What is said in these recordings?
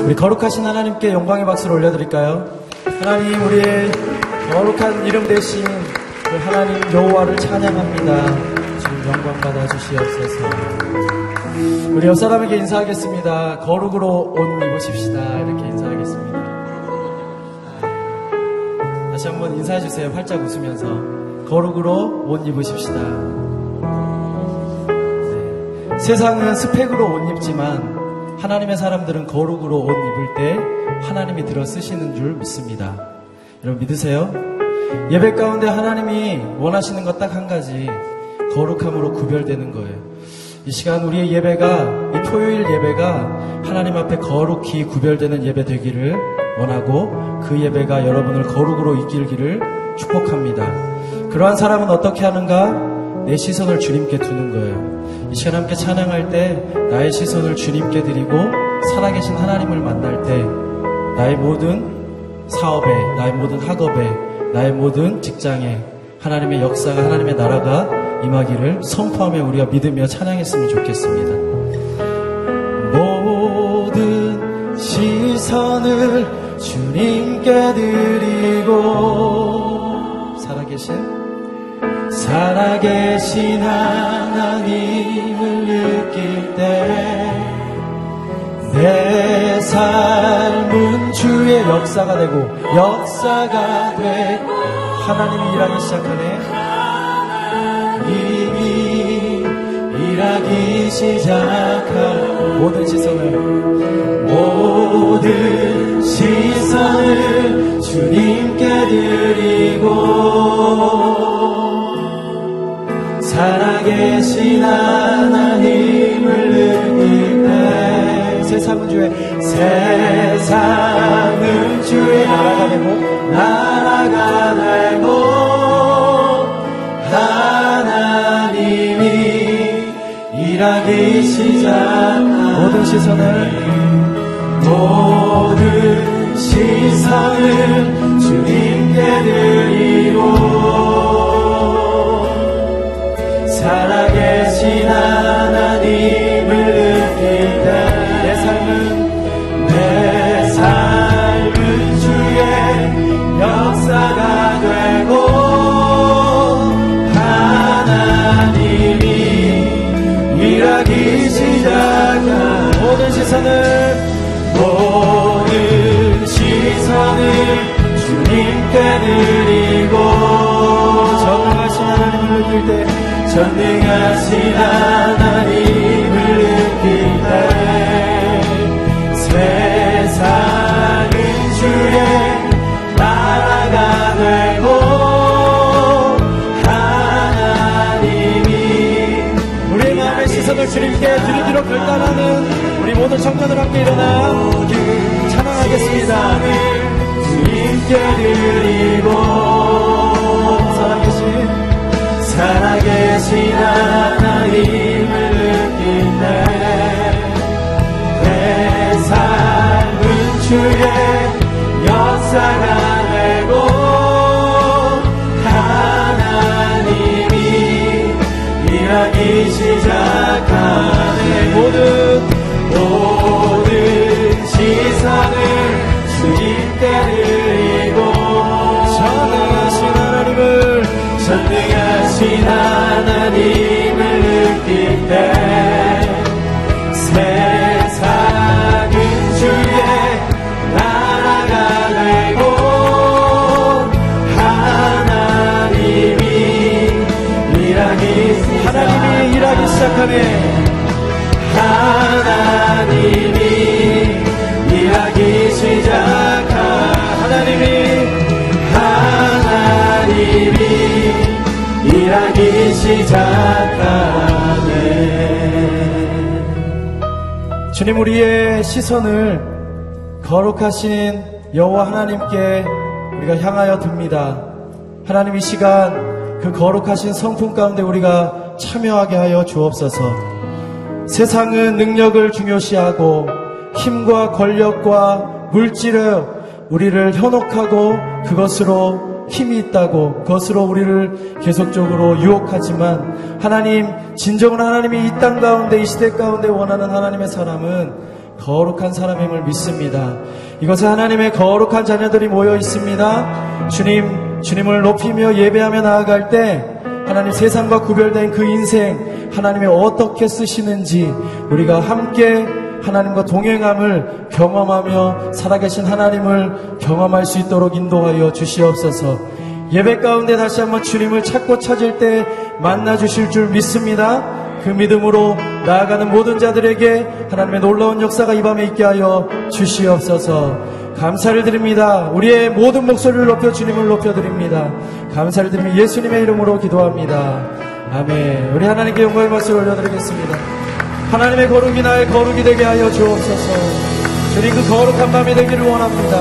우리 거룩하신 하나님께 영광의 박수를 올려드릴까요? 하나님, 우리의 거룩한 이름 대신 그 하나님 여호와를 찬양합니다. 주님 영광 받아 주시옵소서. 우리 옆 사람에게 인사하겠습니다. 거룩으로 옷 입으십시다. 이렇게 인사하겠습니다. 다시 한번 인사해 주세요. 활짝 웃으면서. 거룩으로 옷 입으십시다. 네. 세상은 스펙으로 옷 입지만 하나님의 사람들은 거룩으로 옷 입을 때 하나님이 들어 쓰시는 줄 믿습니다. 여러분 믿으세요? 예배 가운데 하나님이 원하시는 것 딱 한 가지, 거룩함으로 구별되는 거예요. 이 시간 우리의 예배가, 이 토요일 예배가 하나님 앞에 거룩히 구별되는 예배 되기를 원하고 그 예배가 여러분을 거룩으로 이끌기를 축복합니다. 그러한 사람은 어떻게 하는가? 내 시선을 주님께 두는 거예요. 이 시간 함께 찬양할 때 나의 시선을 주님께 드리고 살아계신 하나님을 만날 때 나의 모든 사업에, 나의 모든 학업에, 나의 모든 직장에 하나님의 역사가, 하나님의 나라가 임하기를 선포하며 우리가 믿으며 찬양했으면 좋겠습니다. 모든 시선을 주님께 드리고 살아계신 하나님을 느낄 때 내 삶은 주의 역사가 되고 하나님이 일하기 시작하네. 이미 일하기 시작한 모든 시선을 주님께 드리고 살아계신 하나님을 느낄 때 세상은 주의 나라가 되고 하나님이 일하기 시작한 모든 시선을 주님께 드리고 살아계신 하나님을 느낄 때 내 삶은 주의 역사가 되고 하나님이 일하기 시작한 모든 시선을 주님께 드리고 전능하신 하나님을 느낄 때 세상은 주의 나라가 되고 하나님이 우리의 마음의 시선을 주님께 드리기로 결단하는 우리 모든 청년들 함께 일어나 찬양하겠습니다. 주님께 드리고 살아계신 하나님을 느낄 때 내 삶은 주의 역사가 되고 하나님이 일하기 시작하네. 모든 시선을 주님께 드리고 전능하신 하나님을 느낄 때 세상은 주의 나라가 되고 하나님이 일하기 시작하네. 하나님이 일하기 시작한 하나님이 일하기 시작하네. 주님, 우리의 시선을 거룩하신 여호와 하나님께 우리가 향하여 듭니다. 하나님, 이 시간 그 거룩하신 성품 가운데 우리가 참여하게 하여 주옵소서. 세상은 능력을 중요시하고 힘과 권력과 물질을 우리를 현혹하고 그것으로 힘이 있다고 그것으로 우리를 계속적으로 유혹하지만 하나님, 진정한 하나님이 이 땅 가운데 이 시대 가운데 원하는 하나님의 사람은 거룩한 사람임을 믿습니다. 이곳에 하나님의 거룩한 자녀들이 모여 있습니다. 주님을 높이며 예배하며 나아갈 때 하나님 세상과 구별된 그 인생 하나님이 어떻게 쓰시는지 우리가 함께 하나님과 동행함을 경험하며 살아계신 하나님을 경험할 수 있도록 인도하여 주시옵소서. 예배 가운데 다시 한번 주님을 찾고 찾을 때 만나 주실 줄 믿습니다. 그 믿음으로 나아가는 모든 자들에게 하나님의 놀라운 역사가 이 밤에 있게 하여 주시옵소서. 감사를 드립니다. 우리의 모든 목소리를 높여 주님을 높여드립니다. 감사를 드리며 예수님의 이름으로 기도합니다. 아멘. 우리 하나님께 영광의 박수를 올려드리겠습니다. 하나님의 거룩이 나의 거룩이 되게 하여 주옵소서. 주님 그 거룩한 밤이 되기를 원합니다.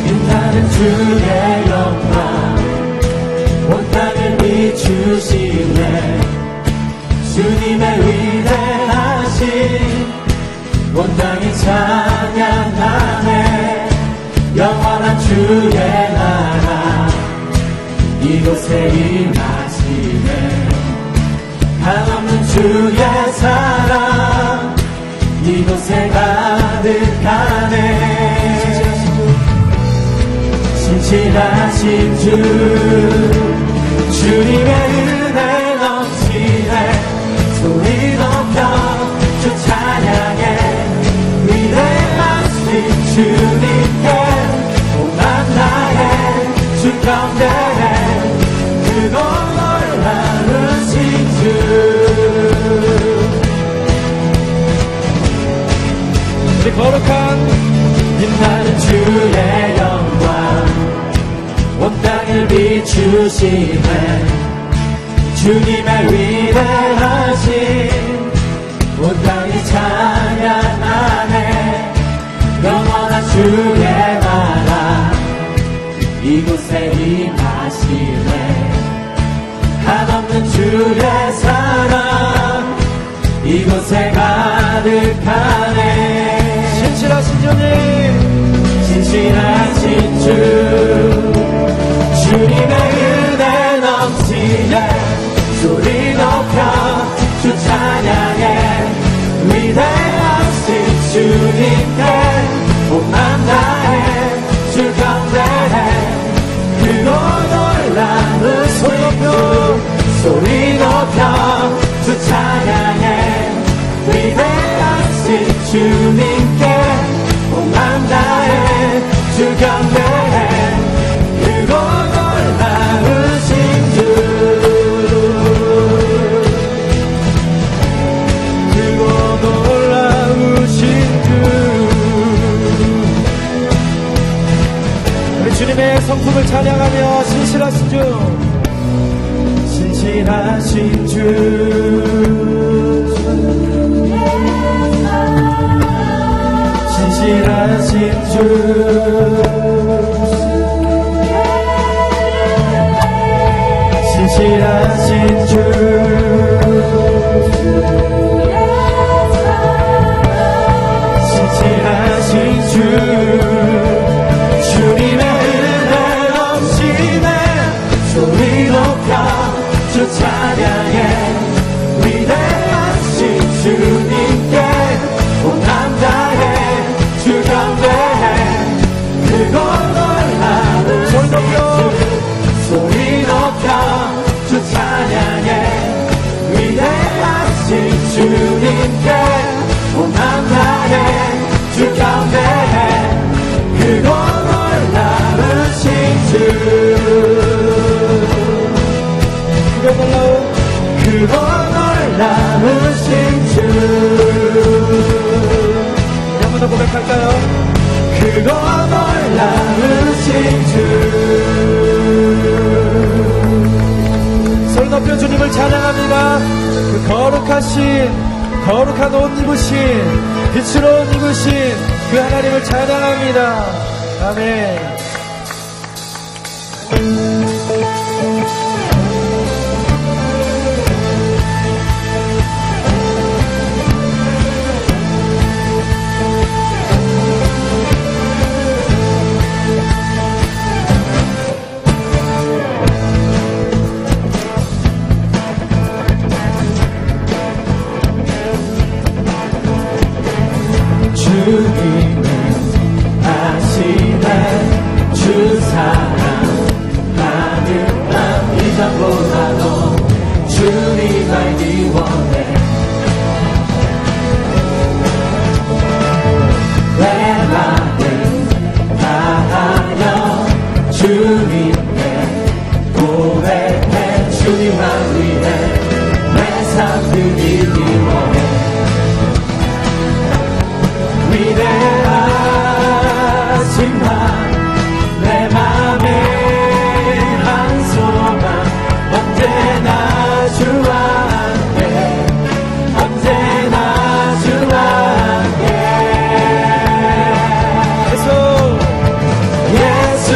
빛나는 주의 영광 온 땅을 비추시네. 주님의 위대하신 온 땅이 찬양하네. 영원한 주의 나라 이곳에 임하시네. 한없는 주의 사랑 이곳에 가득하네. 신실하신 주 주님의 은혜 넘치네. 소리 높여 주 찬양해. 위대하신 주님께 온만 나의 주 가운데 크고 놀라우신 주. 우리 거룩한 빛나는 주의 영광 온 땅을 비추시네. 주님의 위대하신 온 땅이 찬양하네. 영원한 주의 나라 이곳에 임하시네. 한없는 주의 사랑 이곳에 가득하네. 신실하신 주님, 신실하신 주 주님의 은혜 넘치네. 소리 높여 주 찬양해. 위대하신 주님께 온만 다해 주 가운데 크고 놀라우신 주. 소리 높여 주 찬양해. 위대하신 주님께 온만 다해 주 가운데 크고 놀라우신 주. 크고 놀라우신 주. 우리 주님의 성품을 찬양하며 신실하신 주, 신실하신 주, 신실하신 주, 신실하신 주, 신실하신 주. 주님의 은혜 넘치네. 소리 높여 주 찬양해. 위대하신 주님께 온맘 다해 주 가운데 크고 놀라우신 주. 소리 높여 주 찬양해. 위대하신 주님께 온맘 다해 주 가운데 크고 놀라우신 주. 크고 놀라우신 주. 우리 한 번 더 고백할까요? 크고 놀라우신 주. 손 높여 주님을 찬양합니다. 그 거룩한 옷 입으신, 빛으로 옷 입으신 그 하나님을 찬양합니다. 아멘. 주님은 아시네 주 사랑하는 맘 이전보다도 주님 알기 원해 내 맘을 다하여 주님께 고백해 주님만 위해 내 삶 드리기 원해 위대하신 맘 내 맘에 한 소망 언제나 주와 함께 언제나 주와 함께 예수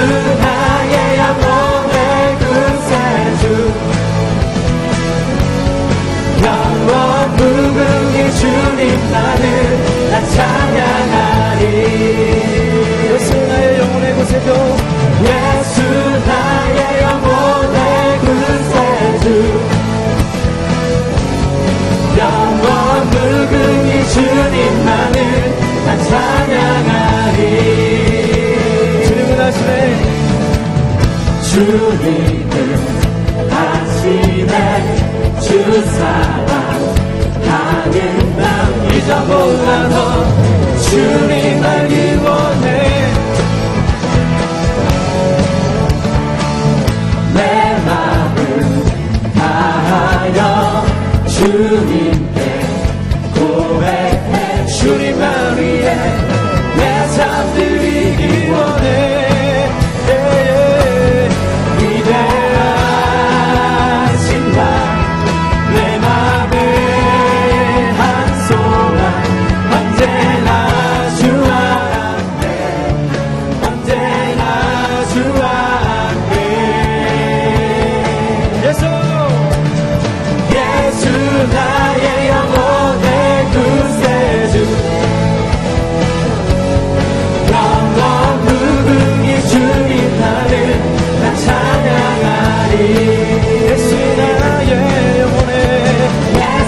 나의 영혼의 구세주 영원 무궁히 주님만을 나 찬양하리 예수 나의 영혼의 구세주 예수 나의 영혼의 구세주 영원 무궁히 주님만을 나 찬양하리 주님은 아시네 주님은 아시네 주 사랑하는 맘 이전보다도 주님 알기 원해 내 맘을 다하여 주님께 고백해 주님만 위해 내 삶 드리기 원해 위대하신 나 내 맘에 한 소망 언제나 주와 함께 언제나 주와 함께 예수 나의 영혼의 구세주 영원 무궁히 주님만을 나 찬양하리 예수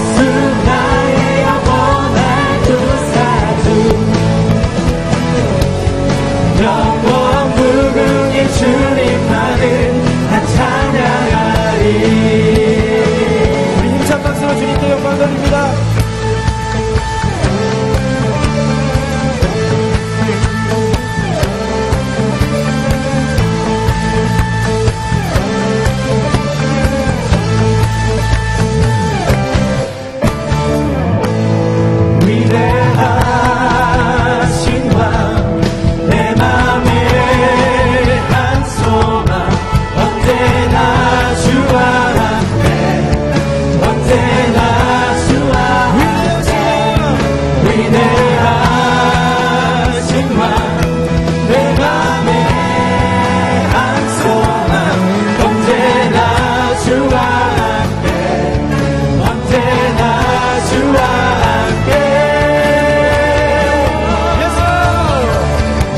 나의 영혼의 구세주 영원 무궁히 주님만을 나 찬양하리 우리 힘찬 박수로 주님께 영광 돌립니다. 위대하신 왕 내 맘에 한 소망 언제나 주와 함께 언제나 주와 함께 위대하신 왕 내 맘에 한 소망 언제나 주와 함께 언제나 주와 함께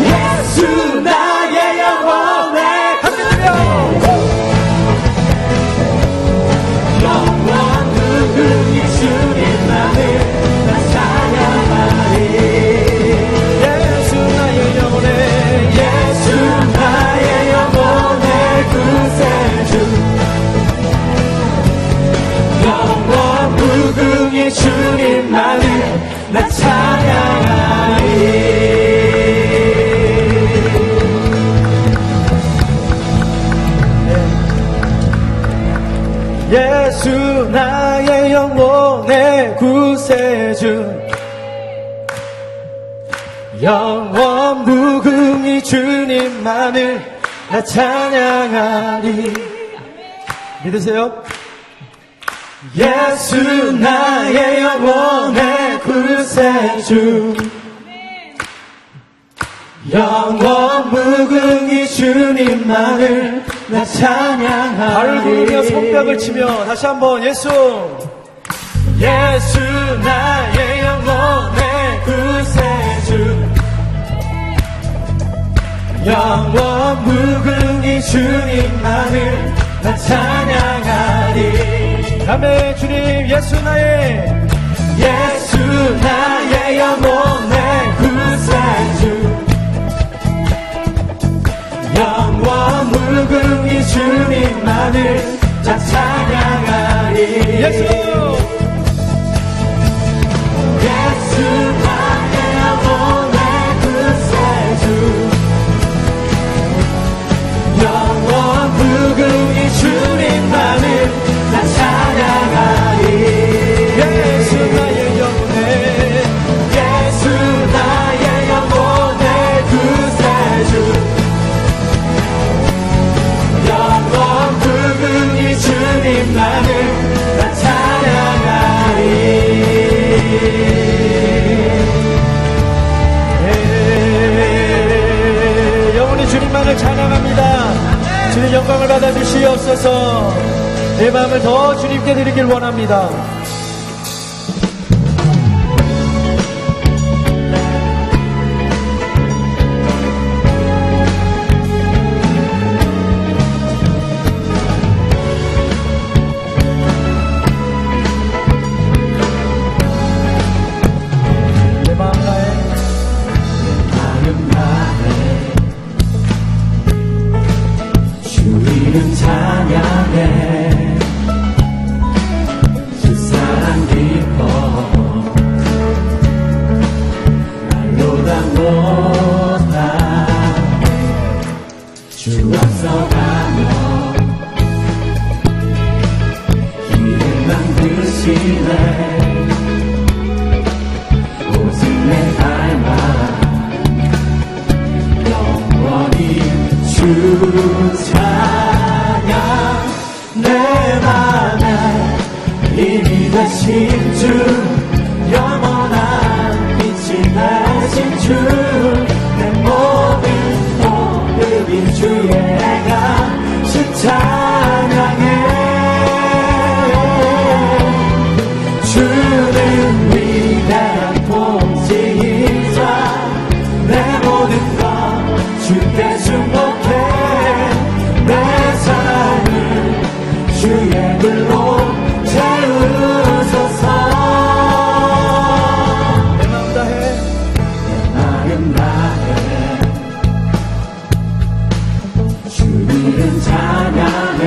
예수 나의 영혼의 영원 무궁히 주님만을 나 찬양하리 예수 나의 영혼의 예수 나의 영혼의 구세주 영원 무궁히 주님만을 나 찬양하리 예수 나의 영혼의 구세주 영원 무궁히 주님만을 나 찬양하리 믿으세요? 예수 나의 영혼의 구세주 영원 무궁히 주님만을 나 찬양하리. 발을 구르며 손뼉을 치며 다시 한번 예수 예수 나의 영혼의 구세주. 영원 무궁히 주님만을 나 찬양하리. 아멘. 주님 예수 나의 영혼의 구세주. 영원 무궁히 주님만을 다 찬양하리. 예수 나의 영혼의 구세주. 영원 무궁히 주님만을 다 찬양하리. 예수 나의 영혼의 구세주. 영원 무궁히 주님만을 다 찬양하리. 영원히 주님만을 찬양합니다. 주님 영광을 받아 주시옵소서. 내 마음을 더 주님께 드리길 원합니다. 찬양해 주 사랑 깊어 말로 다 못하네. 주 앞서가며 길을 만드시네. 오직 내 닮아 영원히 주 내 맘에 힘이 되신 주. 영원한 빛이 되신 주. 내 모든 모습이 주의 감신 찬양해. 주는 위대한 통치자. 내 모든 것 주께 축복해. 내 삶을 주의 불로 채우소서. 내 마음 다해 내 마음 다해 주님은 찬양해.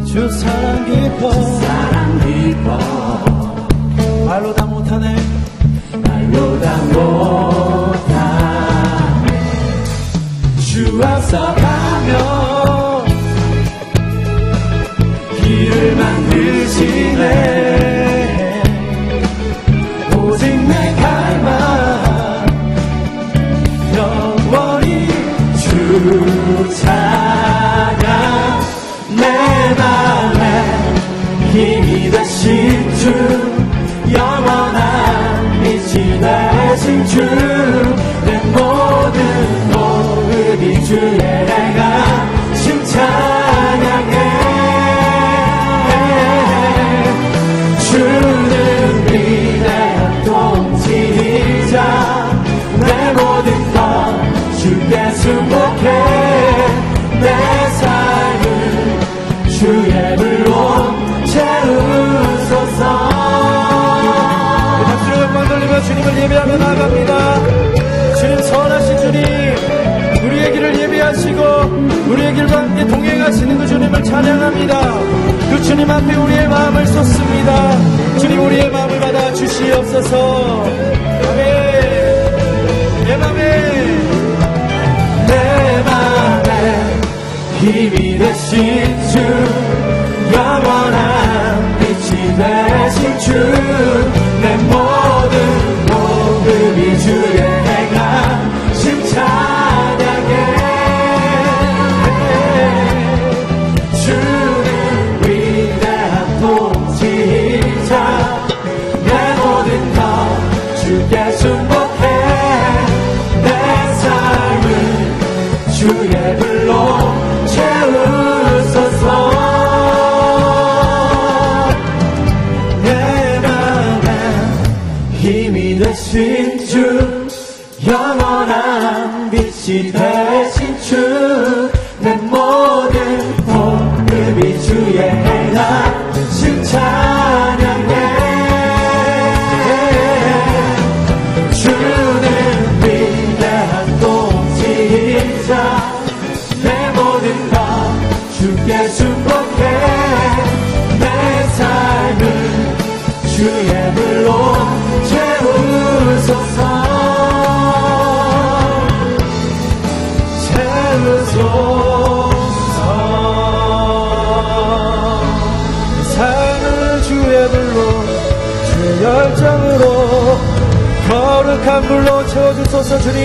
주 사랑 깊어 사랑 깊어 말로 다 못하네. 말로 다 못하네. 주 앞서 가며 길을 만드시네. 오직 내 갈망 영원히 주 찬양. 내 맘에 힘이 되신 주. 영원한 빛이 되신 주. 내 모든 모습이 주의 감신 찬양해. 주는 위대한 통치자. 내 모든 것 주께 축복해. 내 삶을 주의 불로 채우소서. 박수로 영광 돌리며 주님을 예배하며 나아갑니다. 주님 선하신 주님, 우리의 길을 예배하시고 우리의 길과 함께 동행하시는 그 주님을 찬양합니다. 그 주님 앞에 우리의 마음을 쏟습니다. 주님 우리의 마음을 받아 주시옵소서. 아멘. 내 맘에 힘이 되신 주. 영원한 빛이 되신 주. 내 모든 모습이 주의 감신 찬양해. 주는 위대한 통치자. 내 모든 것 주께 축복해. 내 되신 주 영원한 빛이 되신 주 내 모든 복음이 주의 행하신 찬양해 주는 위대한 통치자 내 모든 것 주께 축복해 내 삶을 주의 불로 채우소서 삶을 주의 불로 주의 열정으로 거룩한 불로 채워주소서. 주님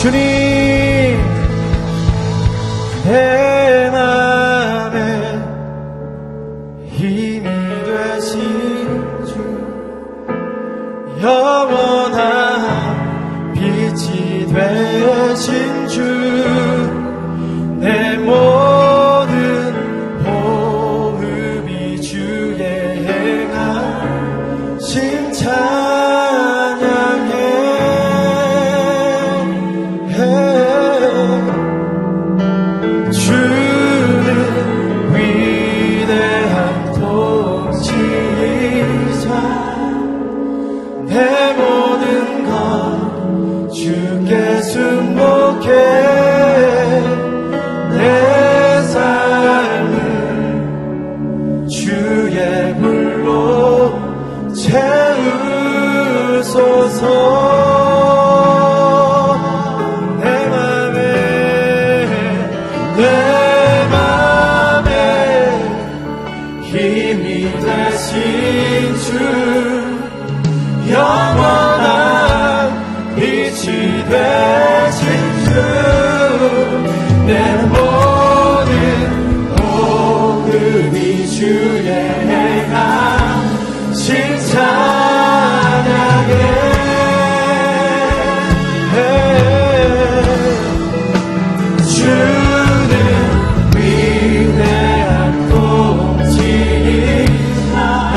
주님 내 맘에 힘이 되신 주 영원한 빛이 되신 주 내 모든 호흡이 주의 행하신 찬양해 주는 위대한 통치자 내 모든 것 주께 순복해 내 삶을 주의 불로 채우소서. 내 맘에 힘이 되신 주 영원한 빛이 되신 주 내 모든 호흡이 주의 행하신 찬양해 주는 위대한 통치자 내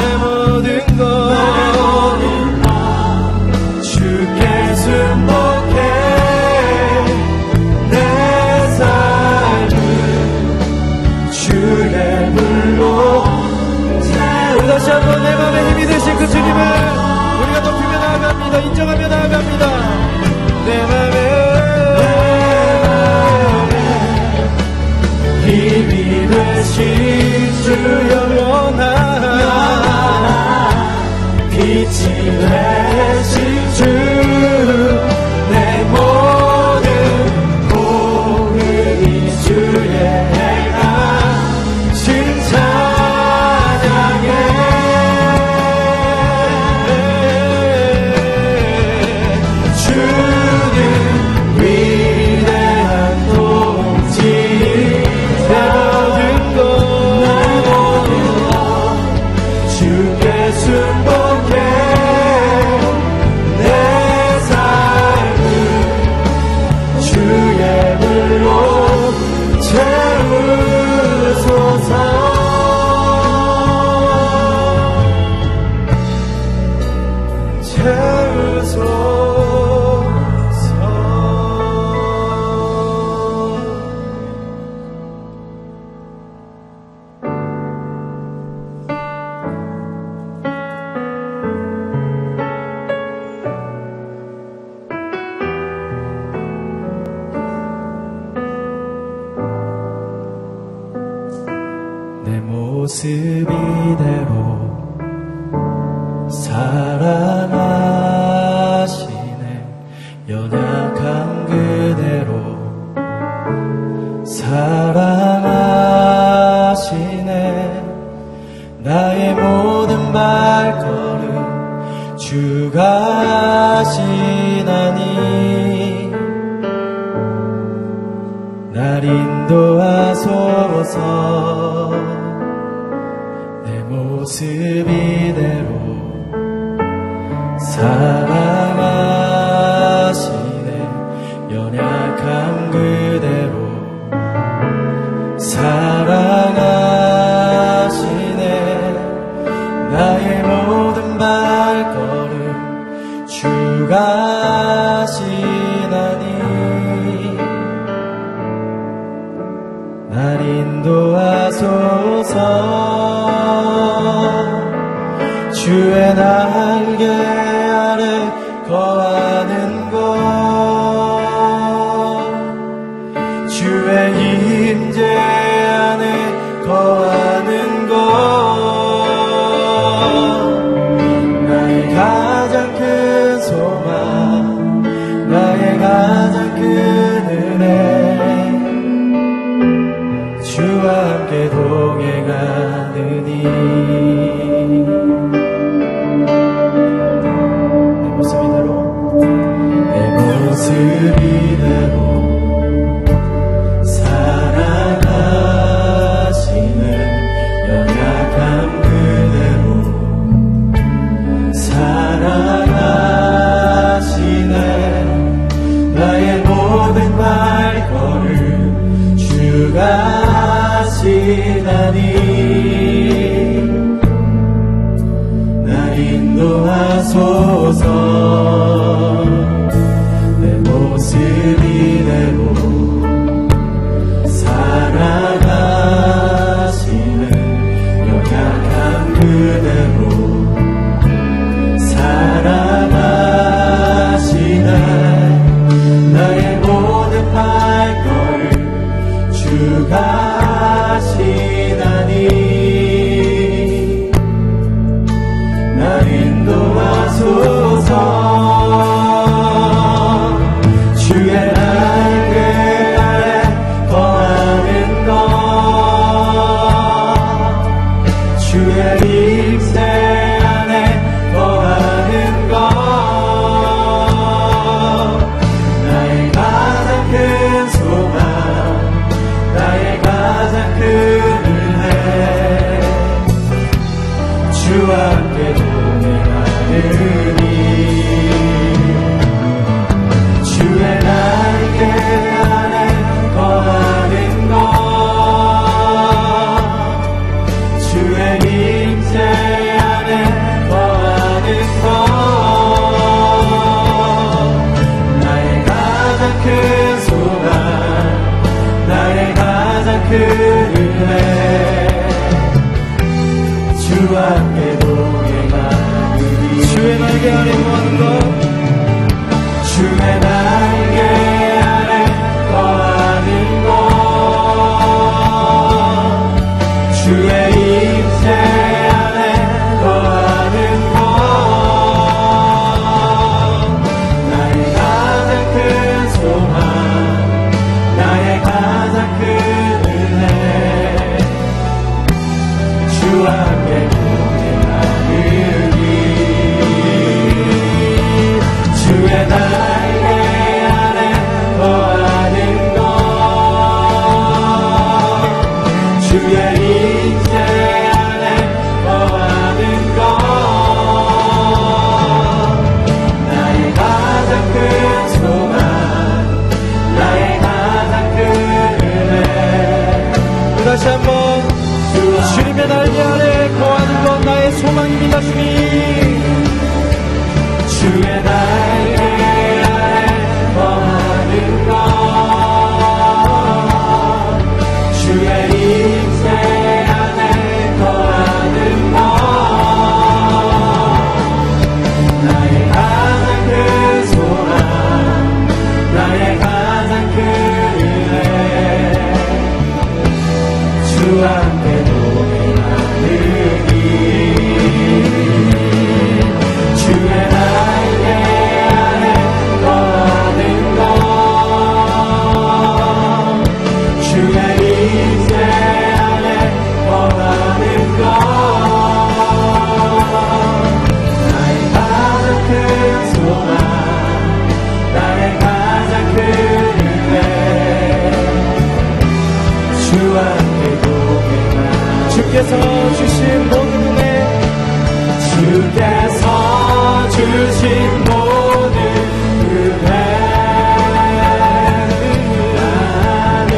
모든 것 주께 순복해 내 삶을 주의 불로 우리 다시 한번 내 맘에 힘이 되신 그 주님을 우리가 높이며 나아갑니다. 인정하며 나아갑니다. 내 맘에 힘이 되신 주 영원한 빛이 되신 주 내 모든 호흡이 주의 행하신 찬양해 주는 위대한 통치 내 모든 것 주께 순복해 내 삶을 주의 불로 채우소서. 내 모습 이대로 사랑하시네 연약한 그대로 사랑하시네 나의 모든 발걸음 주가 하시나니 날 인도하소서 내 모습 이대로 사랑하시네 연약한 그대로 사랑하시네 나의 모든 발걸음 날 인도하소서. 주의 날개 아래 거하는 것, 주의 임재 안에 거하는 것, 나의 가장 큰 소망, 나의 가장 큰 은혜, 주와 함께 동행하느니. 내 모습 이대로 사랑하시는 연약함 그대로 사랑하시네. 나의 모든 발걸음 주가 하시다니. 날 인도하소서. 내 모습 이대로 사랑하시는 연약함 그대로 사랑하시네. 나의 모든 발걸음 주가 하시다니. 날 인도하소서. 주의 날개 아래 거하는 것, 주의 임재 안에 거하는 것, 나의 가장 큰 소망, 나의 가장 큰 은혜, 주와 함께 동행하느니. 주의 날개 안에 거하는 것, 주의 임재 안에 거하는 것, 나의 가장 큰 소망, 나의 가장 큰 은혜, 주와 함께 동행하느니. 주의 날개 안에 거하는 것, 주의 날개 아래 거하는 것, 주의 임재 안에 거하는 것, 나의 가장 큰 소망, 나의 가장 큰 은혜, 주와 함께 동행하느니. 주의 날개 안에 거하는 것, 주의 임재 안에 거하는 것, 나의 가장 큰 소망, 나의 가장 큰 은혜. 다시 한번 주님의 날개 아래 거하는 것, 나의 소망입니다. 주님, 주의 날개 아래 거하는 것, 주의 임재 안에 거하는 것, 나의 가장 큰 소망, 나의 가장 큰 은혜, 주와 함께 동행하느니. 주의 날개 아래 거하는 것, 주의 임재 안에 거하는 것, 나의 가장 큰 소망, 나의 가장 큰 은혜, 주와 함께 동행하느니. 주께서 주신 모든 은혜, 주께서 주신 모든 은혜, 나는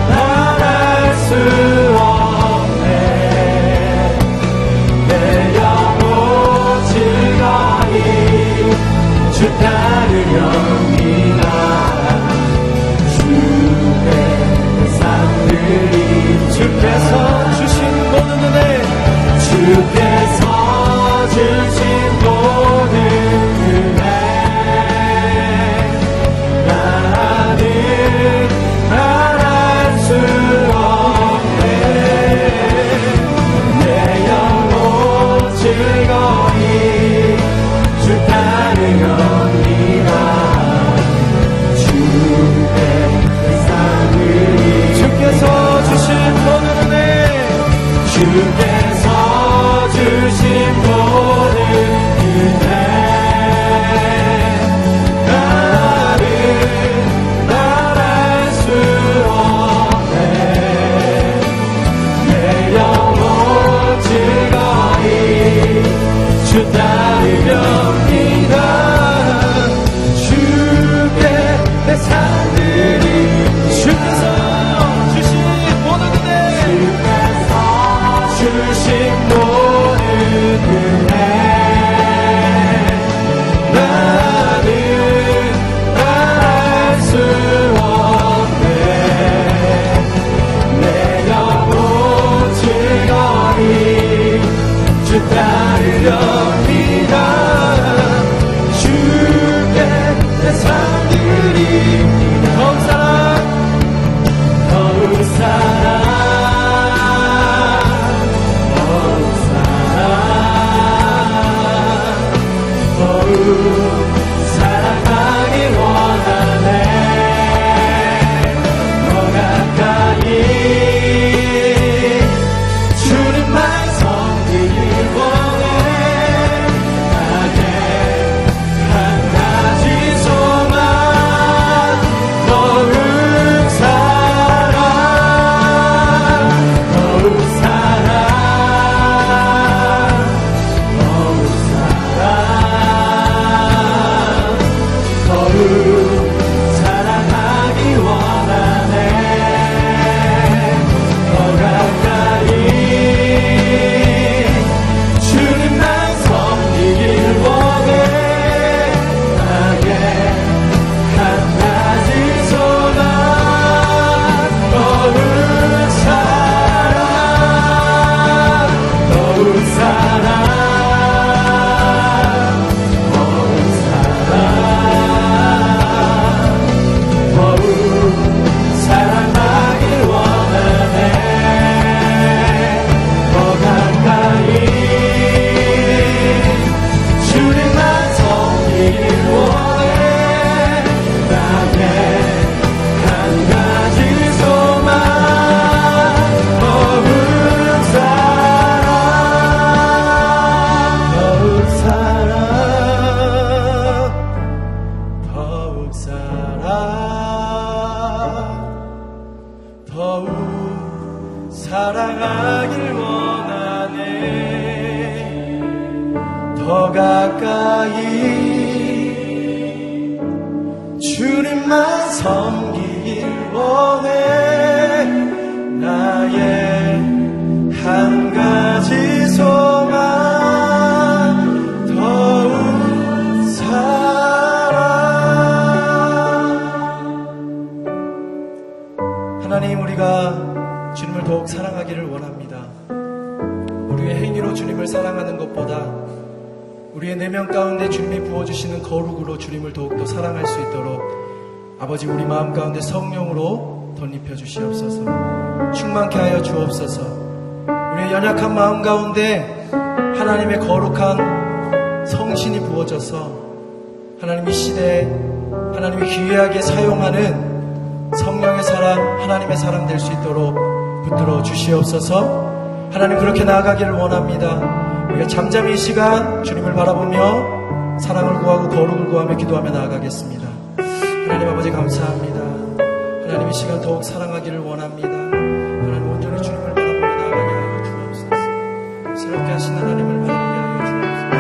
말할 수 없네. 내 영혼 즐거이 주 따르렵니다. 주의 삶 더욱 사랑하길 원하네. 더 가까이 주님만 섬기길 원해. 나의 한 가지 소망 더욱 사랑. 하나님, 우리가 주님을 더욱 사랑하기를 원합니다. 우리의 행위로 주님을 사랑하는 것보다 우리의 내면 가운데 주님이 부어주시는 거룩으로 주님을 더욱더 사랑할 수 있도록 아버지, 우리 마음 가운데 성령으로 덧입혀 주시옵소서. 충만케 하여 주옵소서. 우리의 연약한 마음 가운데 하나님의 거룩한 성신이 부어져서 하나님 이 시대에 하나님이 귀하게 사용하는 성령의 사람, 하나님의 사람 될 수 있도록 붙들어 주시옵소서. 하나님, 그렇게 나아가기를 원합니다. 우리가 잠잠히 이 시간 주님을 바라보며 사랑을 구하고 거룩을 구하며 기도하며 나아가겠습니다. 하나님 아버지, 감사합니다. 하나님, 이 시간 더욱 사랑하기를 원합니다. 하나님, 온전히 주님을 바라보며 나아가게 하여 주옵소서. 새롭게 하신 하나님을 바라보게 하여 주옵소서.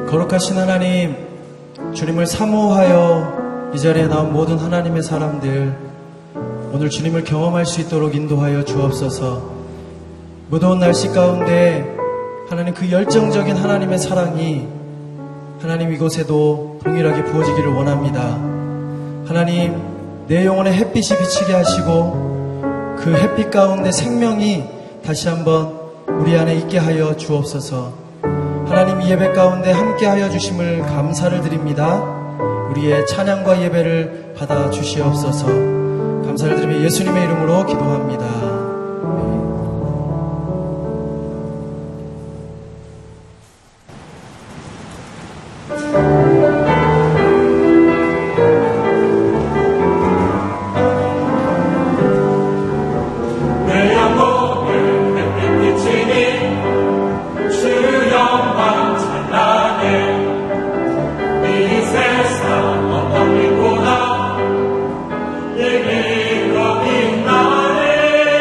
거룩하신 하나님, 주님을 사모하여 이 자리에 나온 모든 하나님의 사람들, 오늘 주님을 경험할 수 있도록 인도하여 주옵소서. 무더운 날씨 가운데 하나님, 그 열정적인 하나님의 사랑이 하나님 이곳에도 동일하게 부어지기를 원합니다. 하나님, 내 영혼에 햇빛이 비치게 하시고 그 햇빛 가운데 생명이 다시 한번 우리 안에 있게 하여 주옵소서. 하나님, 이 예배 가운데 함께하여 주심을 감사를 드립니다. 우리의 찬양과 예배를 받아 주시옵소서. 감사를 드리며 예수님의 이름으로 기도합니다. 예비로 빛나네.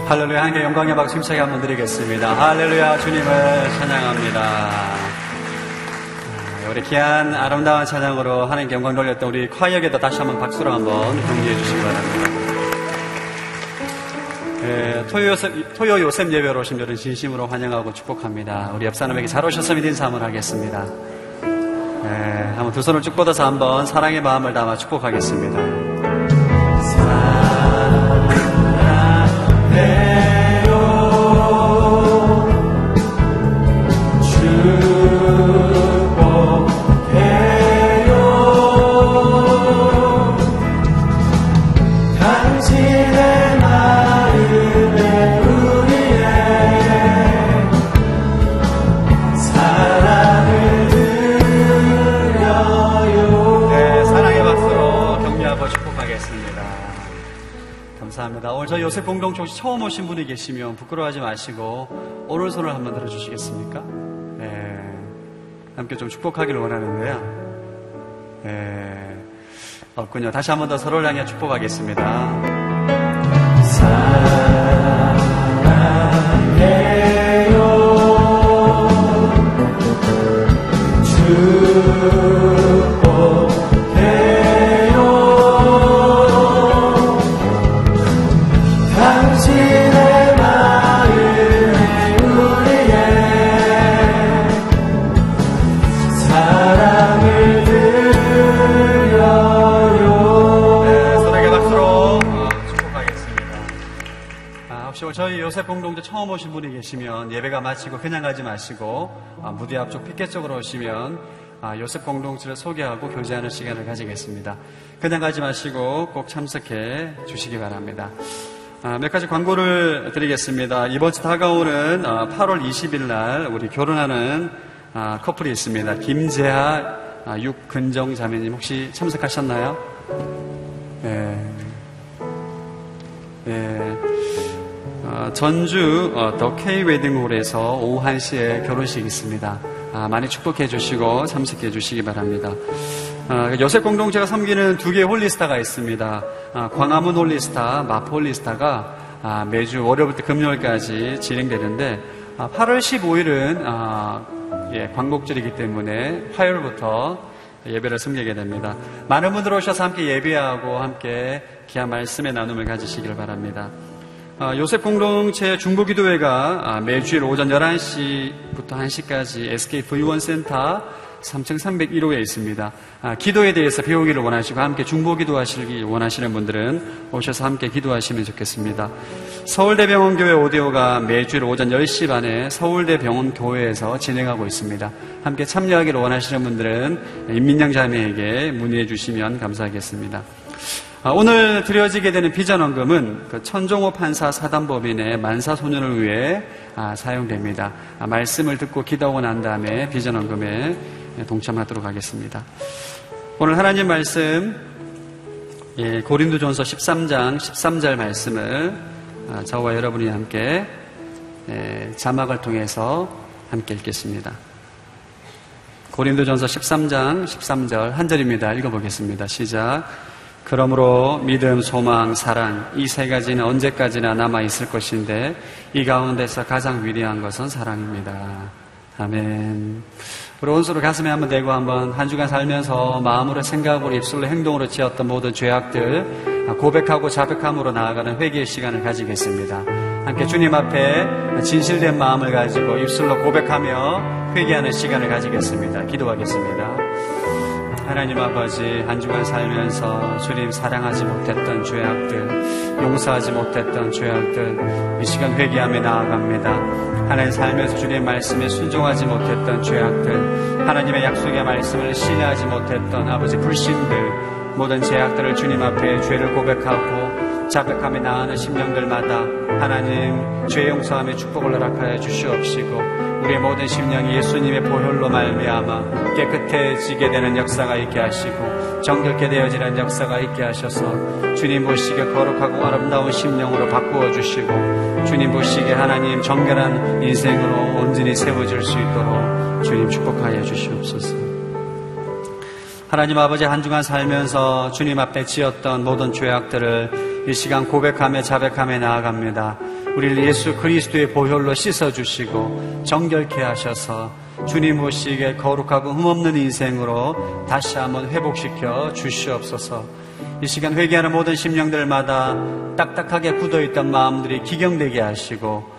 할렐루야. 하나님께 영광의 박수 힘차게 한번 드리겠습니다. 할렐루야. 주님을 찬양합니다. 우리 귀한 아름다운 찬양으로 하나님께 영광 돌렸던 우리 콰이어에도 다시 한번 박수로 한번 격려해 주시기 바랍니다. 토요 요셉 예배로 오신 여러분 진심으로 환영하고 축복합니다. 우리 옆 사람에게 잘 오셨으면 인사 한번 하겠습니다. 한번 두 손을 쭉 뻗어서 한번 사랑의 마음을 담아 축복하겠습니다. 감사합니다. 오늘 저희 요셉 공동체 혹시 처음 오신 분이 계시면 부끄러워하지 마시고 오른손을 한번 들어주시겠습니까? 네, 함께 좀 축복하기를 원하는데요. 네, 없군요. 다시 한번 더 서로를 향해 축복하겠습니다. 사랑해요 저희 요셉 공동체 처음 오신 분이 계시면 예배가 마치고 그냥 가지 마시고 무대 앞쪽 피켓 쪽으로 오시면 요셉 공동체를 소개하고 교제하는 시간을 가지겠습니다. 그냥 가지 마시고 꼭 참석해 주시기 바랍니다. 몇 가지 광고를 드리겠습니다. 이번 주 다가오는 8월 20일 날 우리 결혼하는 커플이 있습니다. 김재하, 육근정 자매님 혹시 참석하셨나요? 네. 네. 전주 더 K 웨딩홀에서 오후 1시에 결혼식이 있습니다. 많이 축복해 주시고 참석해 주시기 바랍니다. 요셉 공동체가 섬기는 두 개의 홀리스타가 있습니다. 광화문 홀리스타, 마포 홀리스타가 매주 월요일부터 금요일까지 진행되는데 8월 15일은 광복절이기 때문에 화요일부터 예배를 섬기게 됩니다. 많은 분들 오셔서 함께 예배하고 함께 귀한 말씀의 나눔을 가지시기를 바랍니다. 요셉 공동체 중보기도회가 매주일 오전 11시부터 1시까지 SKV1센터 3층 301호에 있습니다. 기도에 대해서 배우기를 원하시고 함께 중보기도 하시기 원하시는 분들은 오셔서 함께 기도하시면 좋겠습니다. 서울대병원교회 오디오가 매주일 오전 10시 반에 서울대병원교회에서 진행하고 있습니다. 함께 참여하기를 원하시는 분들은 임민영 자매에게 문의해 주시면 감사하겠습니다. 오늘 드려지게 되는 비전헌금은 천종호 판사 사단법인의 만사소년을 위해 사용됩니다. 말씀을 듣고 기도하고 난 다음에 비전헌금에 동참하도록 하겠습니다. 오늘 하나님 말씀 고린도전서 13장 13절 말씀을 저와 여러분이 함께 자막을 통해서 함께 읽겠습니다. 고린도전서 13장 13절 한 절입니다. 읽어보겠습니다. 시작. 그러므로 믿음, 소망, 사랑 이 세 가지는 언제까지나 남아있을 것인데 이 가운데서 가장 위대한 것은 사랑입니다. 아멘. 우리 온수로 가슴에 한번 대고 한번 한 주간 살면서 마음으로 생각으로 입술로 행동으로 지었던 모든 죄악들 고백하고 자백함으로 나아가는 회개의 시간을 가지겠습니다. 함께 주님 앞에 진실된 마음을 가지고 입술로 고백하며 회개하는 시간을 가지겠습니다. 기도하겠습니다. 하나님 아버지, 한 주간 살면서 주님 사랑하지 못했던 죄악들, 용서하지 못했던 죄악들 이 시간 회개하며 나아갑니다. 하나님 살면서 주님의 말씀에 순종하지 못했던 죄악들, 하나님의 약속의 말씀을 신뢰하지 못했던 아버지 불신들, 모든 죄악들을 주님 앞에 죄를 고백하고 자백하며 나아가는 심령들마다 하나님 죄 용서함의 축복을 허락하여 주시옵시고 우리의 모든 심령이 예수님의 보혈로 말미암아 깨끗해지게 되는 역사가 있게 하시고 정결케 되어지는 역사가 있게 하셔서 주님 보시기에 거룩하고 아름다운 심령으로 바꾸어 주시고 주님 보시기에 하나님 정결한 인생으로 온전히 세워질 수 있도록 주님 축복하여 주시옵소서. 하나님 아버지, 한 주간 살면서 주님 앞에 지었던 모든 죄악들을 이 시간 고백하며 자백하며 나아갑니다. 우리를 예수 그리스도의 보혈로 씻어주시고 정결케 하셔서 주님 오시기에 거룩하고 흠없는 인생으로 다시 한번 회복시켜 주시옵소서. 이 시간 회개하는 모든 심령들마다 딱딱하게 굳어있던 마음들이 기경되게 하시고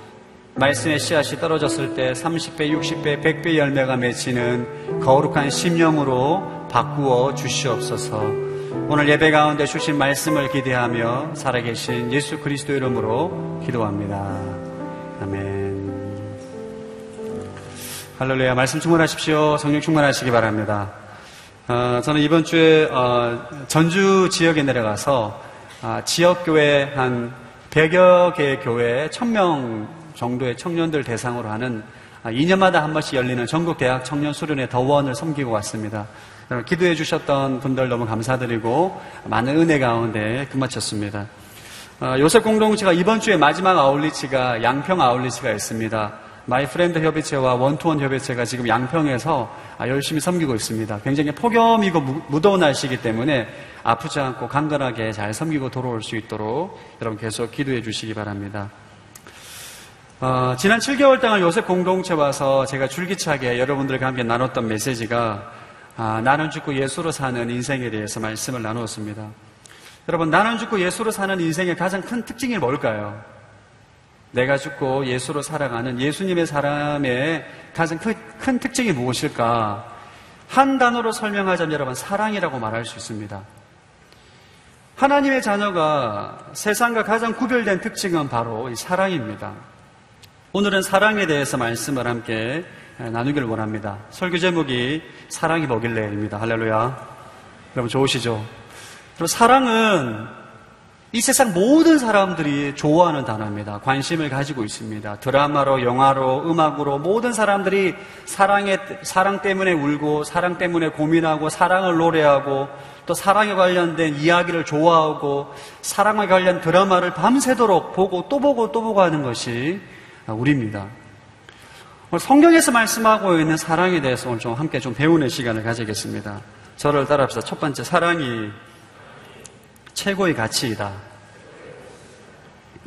말씀의 씨앗이 떨어졌을 때 30배, 60배, 100배 열매가 맺히는 거룩한 심령으로 바꾸어 주시옵소서. 오늘 예배 가운데 주신 말씀을 기대하며 살아계신 예수 그리스도 이름으로 기도합니다. 아멘. 할렐루야. 말씀 충만하십시오. 성령 충만하시기 바랍니다. 저는 이번 주에 전주 지역에 내려가서 지역교회 한 100여 개의 교회 1000명 정도의 청년들 대상으로 하는 2년마다 한 번씩 열리는 전국 대학 청년 수련회 더원을 섬기고 왔습니다. 기도해 주셨던 분들 너무 감사드리고 많은 은혜 가운데 금마쳤습니다. 요셉 공동체가 이번 주에 마지막 아울리치가 양평 아울리치가 있습니다. 마이프렌드 협의체와 원투원 협의체가 지금 양평에서 열심히 섬기고 있습니다. 굉장히 폭염이고 무더운 날씨이기 때문에 아프지 않고 강건하게 잘 섬기고 돌아올 수 있도록 여러분 계속 기도해 주시기 바랍니다. 지난 7개월 동안 요셉 공동체 와서 제가 줄기차게 여러분들과 함께 나눴던 메시지가 나는 죽고 예수로 사는 인생에 대해서 말씀을 나누었습니다. 여러분, 나는 죽고 예수로 사는 인생의 가장 큰 특징이 뭘까요? 내가 죽고 예수로 살아가는 예수님의 사람의 가장 큰 특징이 무엇일까? 한 단어로 설명하자면 여러분, 사랑이라고 말할 수 있습니다. 하나님의 자녀가 세상과 가장 구별된 특징은 바로 이 사랑입니다. 오늘은 사랑에 대해서 말씀을 함께 나누기를 원합니다. 설교 제목이 사랑이 뭐길래입니다. 할렐루야. 여러분 좋으시죠? 그리고 사랑은 이 세상 모든 사람들이 좋아하는 단어입니다. 관심을 가지고 있습니다. 드라마로, 영화로, 음악으로 모든 사람들이 사랑 때문에 울고, 사랑 때문에 고민하고, 사랑을 노래하고, 또 사랑에 관련된 이야기를 좋아하고, 사랑에 관련 드라마를 밤새도록 보고 또 보고 또 보고 하는 것이 우리입니다. 성경에서 말씀하고 있는 사랑에 대해서 오늘 좀 함께 좀 배우는 시간을 가지겠습니다. 저를 따라합시다. 첫 번째, 사랑이 최고의 가치이다.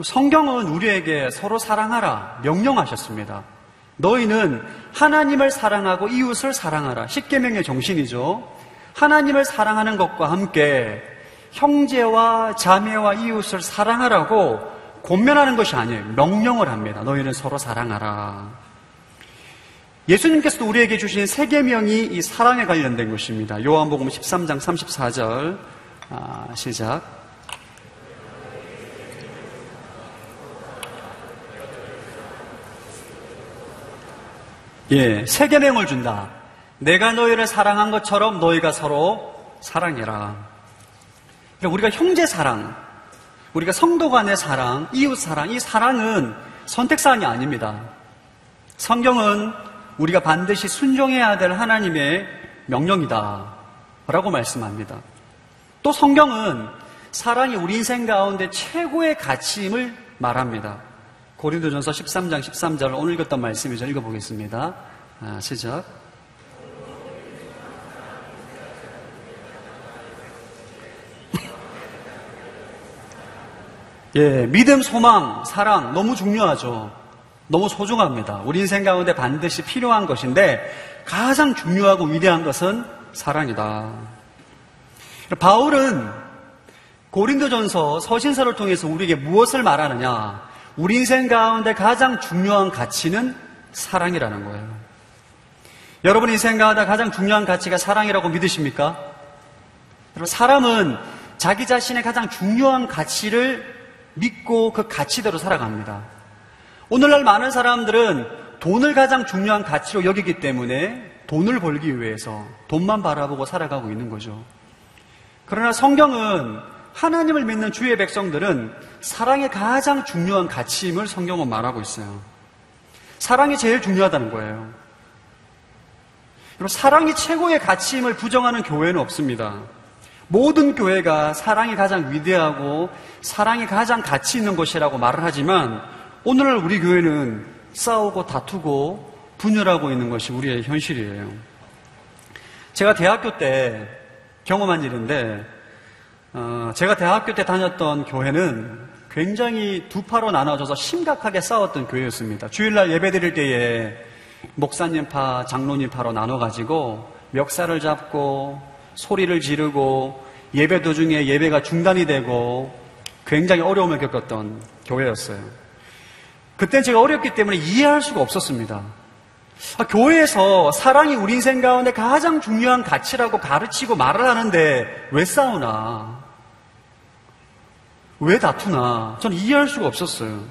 성경은 우리에게 서로 사랑하라 명령하셨습니다. 너희는 하나님을 사랑하고 이웃을 사랑하라. 십계명의 정신이죠. 하나님을 사랑하는 것과 함께 형제와 자매와 이웃을 사랑하라고 권면하는 것이 아니에요. 명령을 합니다. 너희는 서로 사랑하라. 예수님께서도 우리에게 주신 세 계명이 이 사랑에 관련된 것입니다. 요한복음 13장 34절 시작. 세 계명을 준다. 내가 너희를 사랑한 것처럼 너희가 서로 사랑해라. 우리가 형제 사랑, 우리가 성도 간의 사랑, 이웃 사랑, 이 사랑은 선택사항이 아닙니다. 성경은 우리가 반드시 순종해야 될 하나님의 명령이다 라고 말씀합니다. 또 성경은 사랑이 우리 인생 가운데 최고의 가치임을 말합니다. 고린도전서 13장 13절 오늘 읽었던 말씀이죠. 읽어보겠습니다. 시작. 믿음, 소망, 사랑 너무 중요하죠. 너무 소중합니다. 우리 인생 가운데 반드시 필요한 것인데 가장 중요하고 위대한 것은 사랑이다. 바울은 고린도전서 서신서를 통해서 우리에게 무엇을 말하느냐? 우리 인생 가운데 가장 중요한 가치는 사랑이라는 거예요. 여러분 인생 가운데 가장 중요한 가치가 사랑이라고 믿으십니까? 여러분, 사람은 자기 자신의 가장 중요한 가치를 믿고 그 가치대로 살아갑니다. 오늘날 많은 사람들은 돈을 가장 중요한 가치로 여기기 때문에 돈을 벌기 위해서 돈만 바라보고 살아가고 있는 거죠. 그러나 성경은 하나님을 믿는 주의 백성들은 사랑의 가장 중요한 가치임을 성경은 말하고 있어요. 사랑이 제일 중요하다는 거예요. 그리고 사랑이 최고의 가치임을 부정하는 교회는 없습니다. 모든 교회가 사랑이 가장 위대하고 사랑이 가장 가치 있는 것이라고 말을 하지만 오늘날 우리 교회는 싸우고 다투고 분열하고 있는 것이 우리의 현실이에요. 제가 대학교 때 경험한 일인데 제가 대학교 때 다녔던 교회는 굉장히 두 파로 나눠져서 심각하게 싸웠던 교회였습니다. 주일날 예배 드릴 때에 목사님파, 장로님파로 나눠가지고 멱살을 잡고 소리를 지르고 예배 도중에 예배가 중단이 되고 굉장히 어려움을 겪었던 교회였어요. 그땐 제가 어렵기 때문에 이해할 수가 없었습니다. 교회에서 사랑이 우리 인생 가운데 가장 중요한 가치라고 가르치고 말을 하는데 왜 싸우나? 왜 다투나? 저는 이해할 수가 없었어요.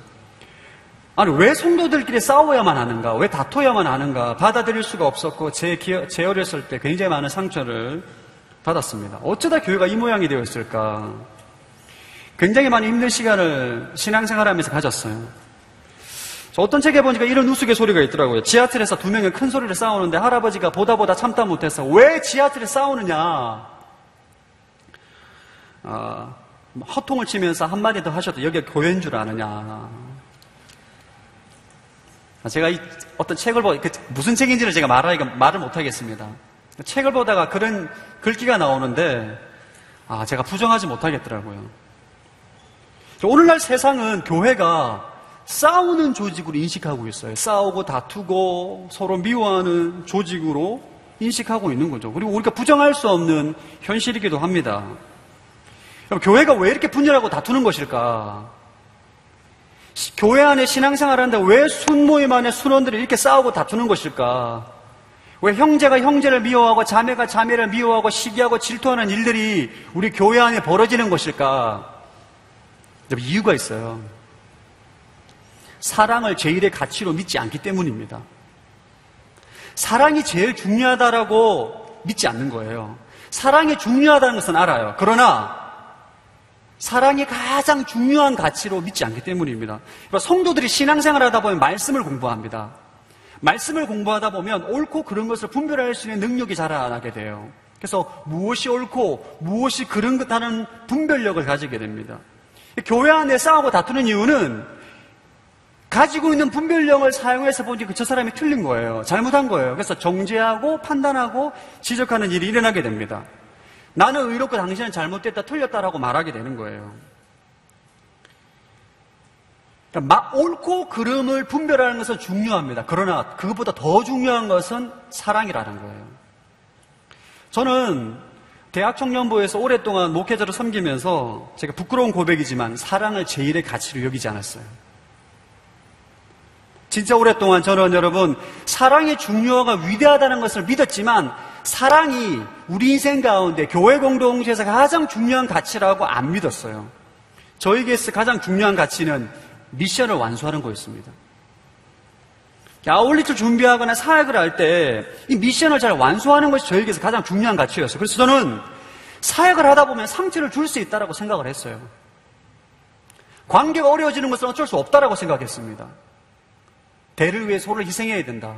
아니, 왜 성도들끼리 싸워야만 하는가? 왜 다퉈야만 하는가? 받아들일 수가 없었고, 제 어렸을 때 굉장히 많은 상처를 받았습니다. 어쩌다 교회가 이 모양이 되었을까? 굉장히 많이 힘든 시간을 신앙생활하면서 가졌어요. 어떤 책에 보니까 이런 우스갯소리가 있더라고요. 지하철에서 두 명이 큰 소리를 싸우는데 할아버지가 보다 참다 못해서 왜 지하철에 싸우느냐? 허통을 치면서 한마디 더 하셔도 여기가 교회인 줄 아느냐? 제가 어떤 책을 무슨 책인지를 제가 말을 못하겠습니다. 책을 보다가 그런 글귀가 나오는데 제가 부정하지 못하겠더라고요. 오늘날 세상은 교회가 싸우는 조직으로 인식하고 있어요. 싸우고 다투고 서로 미워하는 조직으로 인식하고 있는 거죠. 그리고 우리가 부정할 수 없는 현실이기도 합니다. 교회가 왜 이렇게 분열하고 다투는 것일까? 교회 안에 신앙생활을 하는데 왜 순모임 안에 순원들이 이렇게 싸우고 다투는 것일까? 왜 형제가 형제를 미워하고 자매가 자매를 미워하고 시기하고 질투하는 일들이 우리 교회 안에 벌어지는 것일까? 이유가 있어요. 사랑을 제일의 가치로 믿지 않기 때문입니다. 사랑이 제일 중요하다라고 믿지 않는 거예요. 사랑이 중요하다는 것은 알아요. 그러나 사랑이 가장 중요한 가치로 믿지 않기 때문입니다. 성도들이 신앙생활을 하다 보면 말씀을 공부합니다. 말씀을 공부하다 보면 옳고 그른 것을 분별할 수 있는 능력이 자라나게 돼요. 그래서 무엇이 옳고 무엇이 그른 것하는 분별력을 가지게 됩니다. 교회 안에 싸우고 다투는 이유는 가지고 있는 분별력을 사용해서 보니 저 사람이 틀린 거예요. 잘못한 거예요. 그래서 정죄하고 판단하고 지적하는 일이 일어나게 됩니다. 나는 의롭고 당신은 잘못됐다, 틀렸다라고 말하게 되는 거예요. 그러니까 옳고 그름을 분별하는 것은 중요합니다. 그러나 그것보다 더 중요한 것은 사랑이라는 거예요. 저는 대학 청년부에서 오랫동안 목회자로 섬기면서 제가 부끄러운 고백이지만 사랑을 제일의 가치로 여기지 않았어요. 진짜 오랫동안 저는 여러분 사랑이 중요하고 위대하다는 것을 믿었지만 사랑이 우리 인생 가운데 교회 공동체에서 가장 중요한 가치라고 안 믿었어요. 저에게서 가장 중요한 가치는 미션을 완수하는 거였습니다. 아울리트를 준비하거나 사역을 할 때 이 미션을 잘 완수하는 것이 저에게서 가장 중요한 가치였어요. 그래서 저는 사역을 하다 보면 상처를 줄 수 있다고 생각을 했어요. 관계가 어려워지는 것은 어쩔 수 없다고 생각했습니다. 대를 위해 소를 희생해야 된다.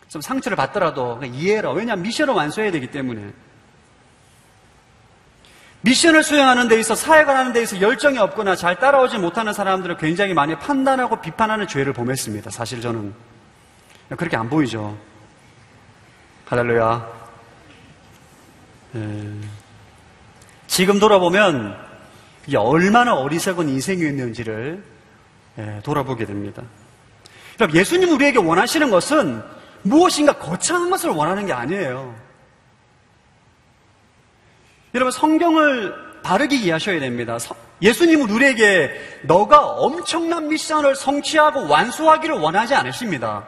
좀 상처를 받더라도 이해해라. 왜냐하면 미션을 완수해야 되기 때문에. 미션을 수행하는 데 있어 사역을 하는 데 있어 열정이 없거나 잘 따라오지 못하는 사람들을 굉장히 많이 판단하고 비판하는 죄를 범했습니다. 사실 저는 그렇게 안 보이죠. 할렐루야. 지금 돌아보면 이게 얼마나 어리석은 인생이었는지를 돌아보게 됩니다. 그럼 예수님 우리에게 원하시는 것은 무엇인가 거창한 것을 원하는 게 아니에요. 여러분 성경을 바르게 이해하셔야 됩니다. 예수님은 우리에게 너가 엄청난 미션을 성취하고 완수하기를 원하지 않으십니다.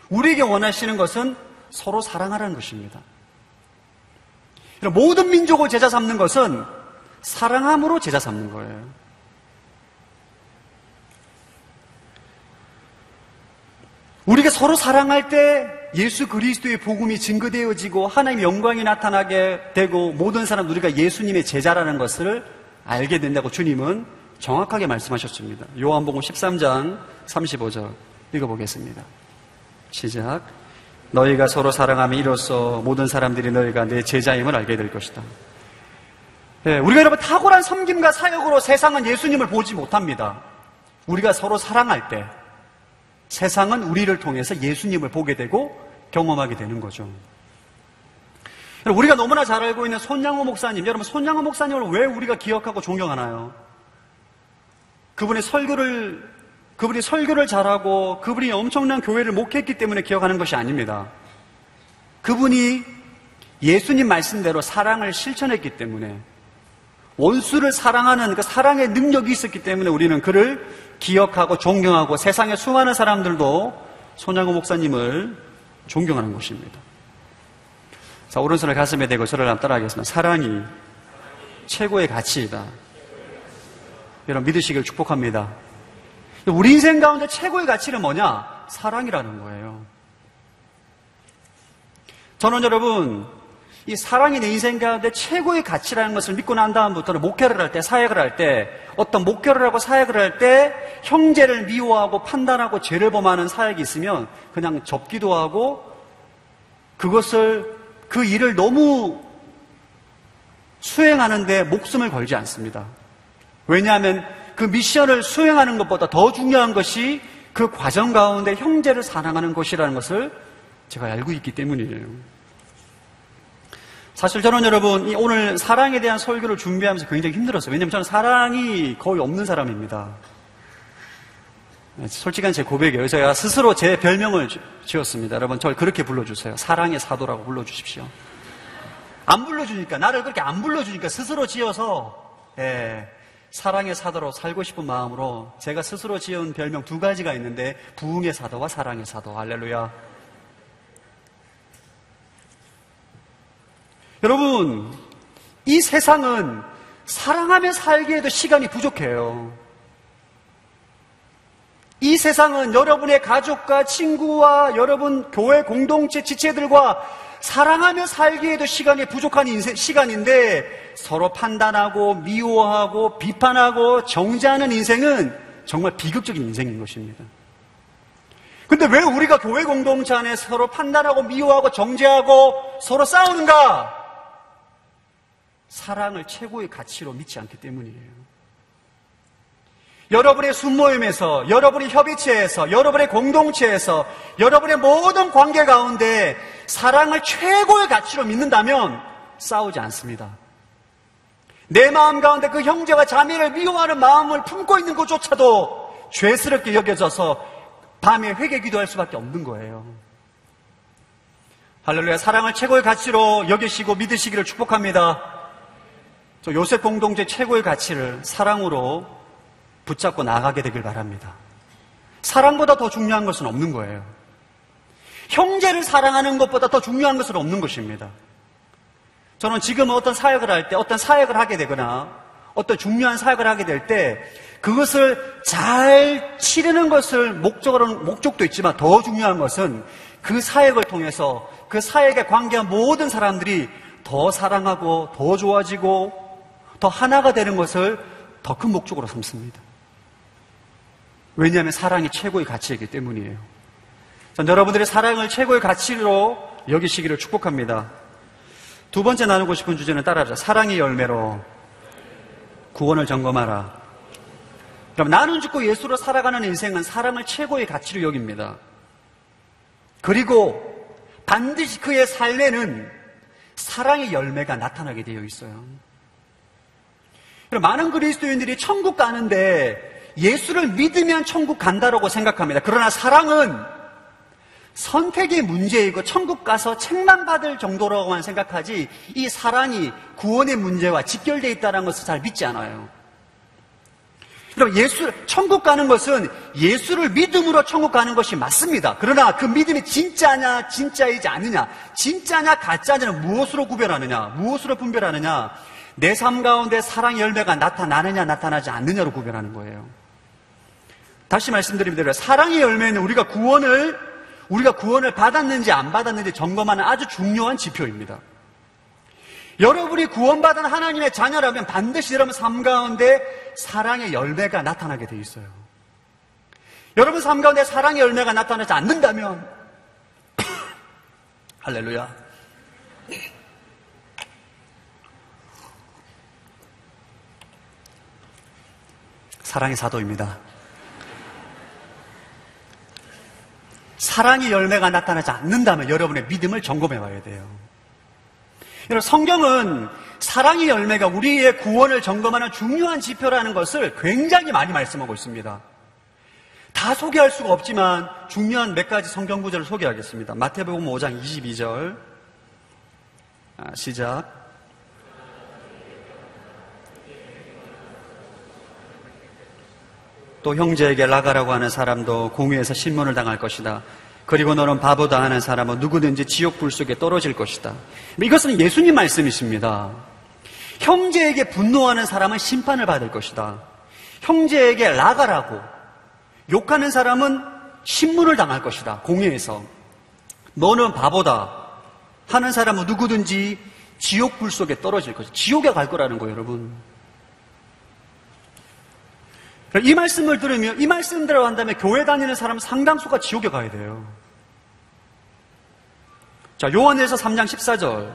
우리에게 원하시는 것은 서로 사랑하라는 것입니다. 모든 민족을 제자 삼는 것은 사랑함으로 제자 삼는 거예요. 우리가 서로 사랑할 때 예수 그리스도의 복음이 증거되어지고 하나님의 영광이 나타나게 되고 모든 사람 우리가 예수님의 제자라는 것을 알게 된다고 주님은 정확하게 말씀하셨습니다. 요한복음 13장 35절 읽어보겠습니다. 시작. 너희가 서로 사랑하면 이로써 모든 사람들이 너희가 내 제자임을 알게 될 것이다. 우리가 여러분 탁월한 섬김과 사역으로 세상은 예수님을 보지 못합니다. 우리가 서로 사랑할 때 세상은 우리를 통해서 예수님을 보게 되고 경험하게 되는 거죠. 우리가 너무나 잘 알고 있는 손양호 목사님, 여러분 손양호 목사님을 왜 우리가 기억하고 존경하나요? 그분이 설교를 잘하고 그분이 엄청난 교회를 목회했기 때문에 기억하는 것이 아닙니다. 그분이 예수님 말씀대로 사랑을 실천했기 때문에, 원수를 사랑하는 그 사랑의 능력이 있었기 때문에 우리는 그를 기억하고 존경하고 세상의 수많은 사람들도 손양호 목사님을 존경하는 것입니다. 자, 오른손을 가슴에 대고 저를 한번 따라하겠습니다. 사랑이 최고의 가치이다. 여러분 믿으시길 축복합니다. 우리 인생 가운데 최고의 가치는 뭐냐? 사랑이라는 거예요. 저는 여러분, 이 사랑이 내 인생 가운데 최고의 가치라는 것을 믿고 난 다음부터는 목회를 할 때, 사역을 할 때, 어떤 목회를 하고 사역을 할 때 형제를 미워하고 판단하고 죄를 범하는 사역이 있으면 그냥 접기도 하고, 그 일을 너무 수행하는데 목숨을 걸지 않습니다. 왜냐하면 그 미션을 수행하는 것보다 더 중요한 것이 그 과정 가운데 형제를 사랑하는 것이라는 것을 제가 알고 있기 때문이에요. 사실 저는 여러분, 오늘 사랑에 대한 설교를 준비하면서 굉장히 힘들었어요. 왜냐하면 저는 사랑이 거의 없는 사람입니다. 솔직한 제 고백이에요. 제가 스스로 제 별명을 지었습니다. 여러분, 저를 그렇게 불러주세요. 사랑의 사도라고 불러주십시오. 안 불러주니까, 나를 그렇게 안 불러주니까 스스로 지어서, 사랑의 사도로 살고 싶은 마음으로 제가 스스로 지은 별명 2가지가 있는데, 부흥의 사도와 사랑의 사도. 할렐루야. 여러분, 이 세상은 사랑하며 살기에도 시간이 부족해요. 이 세상은 여러분의 가족과 친구와 여러분 교회 공동체 지체들과 사랑하며 살기에도 시간이 부족한 시간인데, 서로 판단하고 미워하고 비판하고 정죄하는 인생은 정말 비극적인 인생인 것입니다. 근데 왜 우리가 교회 공동체 안에 서로 판단하고 미워하고 정죄하고 서로 싸우는가? 사랑을 최고의 가치로 믿지 않기 때문이에요. 여러분의 순모임에서, 여러분의 협의체에서, 여러분의 공동체에서, 여러분의 모든 관계 가운데 사랑을 최고의 가치로 믿는다면 싸우지 않습니다. 내 마음 가운데 그 형제와 자매를 미워하는 마음을 품고 있는 것조차도 죄스럽게 여겨져서 밤에 회개 기도할 수밖에 없는 거예요. 할렐루야. 사랑을 최고의 가치로 여기시고 믿으시기를 축복합니다. 저 요셉 공동체 최고의 가치를 사랑으로 붙잡고 나가게 되길 바랍니다. 사랑보다 더 중요한 것은 없는 거예요. 형제를 사랑하는 것보다 더 중요한 것은 없는 것입니다. 저는 지금 어떤 사역을 할 때, 어떤 사역을 하게 되거나 어떤 중요한 사역을 하게 될 때 그것을 잘 치르는 것을 목적도 있지만 더 중요한 것은 그 사역을 통해서 그 사역에 관계한 모든 사람들이 더 사랑하고 더 좋아지고 더 하나가 되는 것을 더 큰 목적으로 삼습니다. 왜냐하면 사랑이 최고의 가치이기 때문이에요. 전 여러분들의 사랑을 최고의 가치로 여기시기를 축복합니다. 2번째 나누고 싶은 주제는 따라하자. 사랑의 열매로 구원을 점검하라. 그럼 나는 죽고 예수로 살아가는 인생은 사랑을 최고의 가치로 여깁니다. 그리고 반드시 그의 삶에는 사랑의 열매가 나타나게 되어 있어요. 많은 그리스도인들이 천국 가는데 예수를 믿으면 천국 간다라고 생각합니다. 그러나 사랑은 선택의 문제이고 천국 가서 책만 받을 정도라고만 생각하지, 이 사랑이 구원의 문제와 직결되어 있다는 것을 잘 믿지 않아요. 여러분, 천국 가는 것은 예수를 믿음으로 천국 가는 것이 맞습니다. 그러나 그 믿음이 진짜냐 진짜이지 않느냐, 진짜냐 가짜냐는 무엇으로 구별하느냐, 무엇으로 분별하느냐, 내 삶 가운데 사랑의 열매가 나타나느냐 나타나지 않느냐로 구별하는 거예요. 다시 말씀드립니다. 사랑의 열매는 우리가 구원을 받았는지 안 받았는지 점검하는 아주 중요한 지표입니다. 여러분이 구원받은 하나님의 자녀라면 반드시 여러분 삶 가운데 사랑의 열매가 나타나게 돼 있어요. 여러분 삶 가운데 사랑의 열매가 나타나지 않는다면 할렐루야. 사랑의 사도입니다. 사랑의 열매가 나타나지 않는다면 여러분의 믿음을 점검해 봐야 돼요. 여러분, 성경은 사랑의 열매가 우리의 구원을 점검하는 중요한 지표라는 것을 굉장히 많이 말씀하고 있습니다. 다 소개할 수가 없지만 중요한 몇 가지 성경 구절을 소개하겠습니다. 마태복음 5장 22절 시작. 또 형제에게 라가라고 하는 사람도 공회에서 신문을 당할 것이다. 그리고 너는 바보다 하는 사람은 누구든지 지옥 불 속에 떨어질 것이다. 이것은 예수님 말씀이십니다. 형제에게 분노하는 사람은 심판을 받을 것이다. 형제에게 라가라고 욕하는 사람은 신문을 당할 것이다. 공회에서. 너는 바보다 하는 사람은 누구든지 지옥 불 속에 떨어질 것이다. 지옥에 갈 거라는 거예요, 여러분. 이 말씀을 들으면, 이 말씀대로 한다면 교회 다니는 사람 상당수가 지옥에 가야 돼요. 자, 요한일서 3장 14절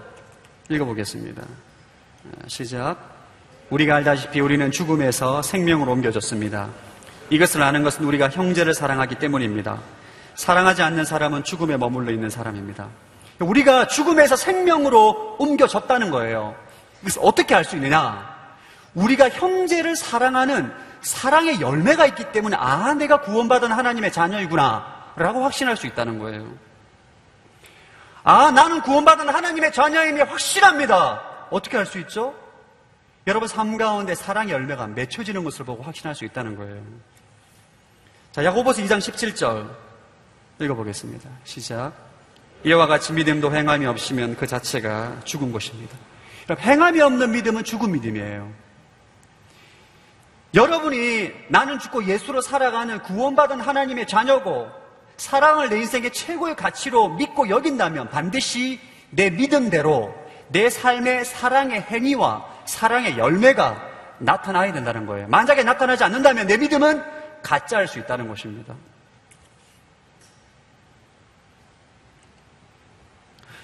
읽어보겠습니다. 시작. 우리가 알다시피 우리는 죽음에서 생명으로 옮겨졌습니다. 이것을 아는 것은 우리가 형제를 사랑하기 때문입니다. 사랑하지 않는 사람은 죽음에 머물러 있는 사람입니다. 우리가 죽음에서 생명으로 옮겨졌다는 거예요. 그래서 어떻게 알 수 있느냐? 우리가 형제를 사랑하는 사랑의 열매가 있기 때문에 아, 내가 구원받은 하나님의 자녀이구나 라고 확신할 수 있다는 거예요. 아, 나는 구원받은 하나님의 자녀임이 확실합니다. 어떻게 알 수 있죠? 여러분 삶 가운데 사랑의 열매가 맺혀지는 것을 보고 확신할 수 있다는 거예요. 자, 야고보서 2장 17절 읽어보겠습니다. 시작. 이와 같이 믿음도 행함이 없으면 그 자체가 죽은 것입니다. 행함이 없는 믿음은 죽은 믿음이에요. 여러분이 나는 죽고 예수로 살아가는 구원받은 하나님의 자녀고 사랑을 내 인생의 최고의 가치로 믿고 여긴다면 반드시 내 믿음대로 내 삶의 사랑의 행위와 사랑의 열매가 나타나야 된다는 거예요. 만약에 나타나지 않는다면 내 믿음은 가짜일 수 있다는 것입니다.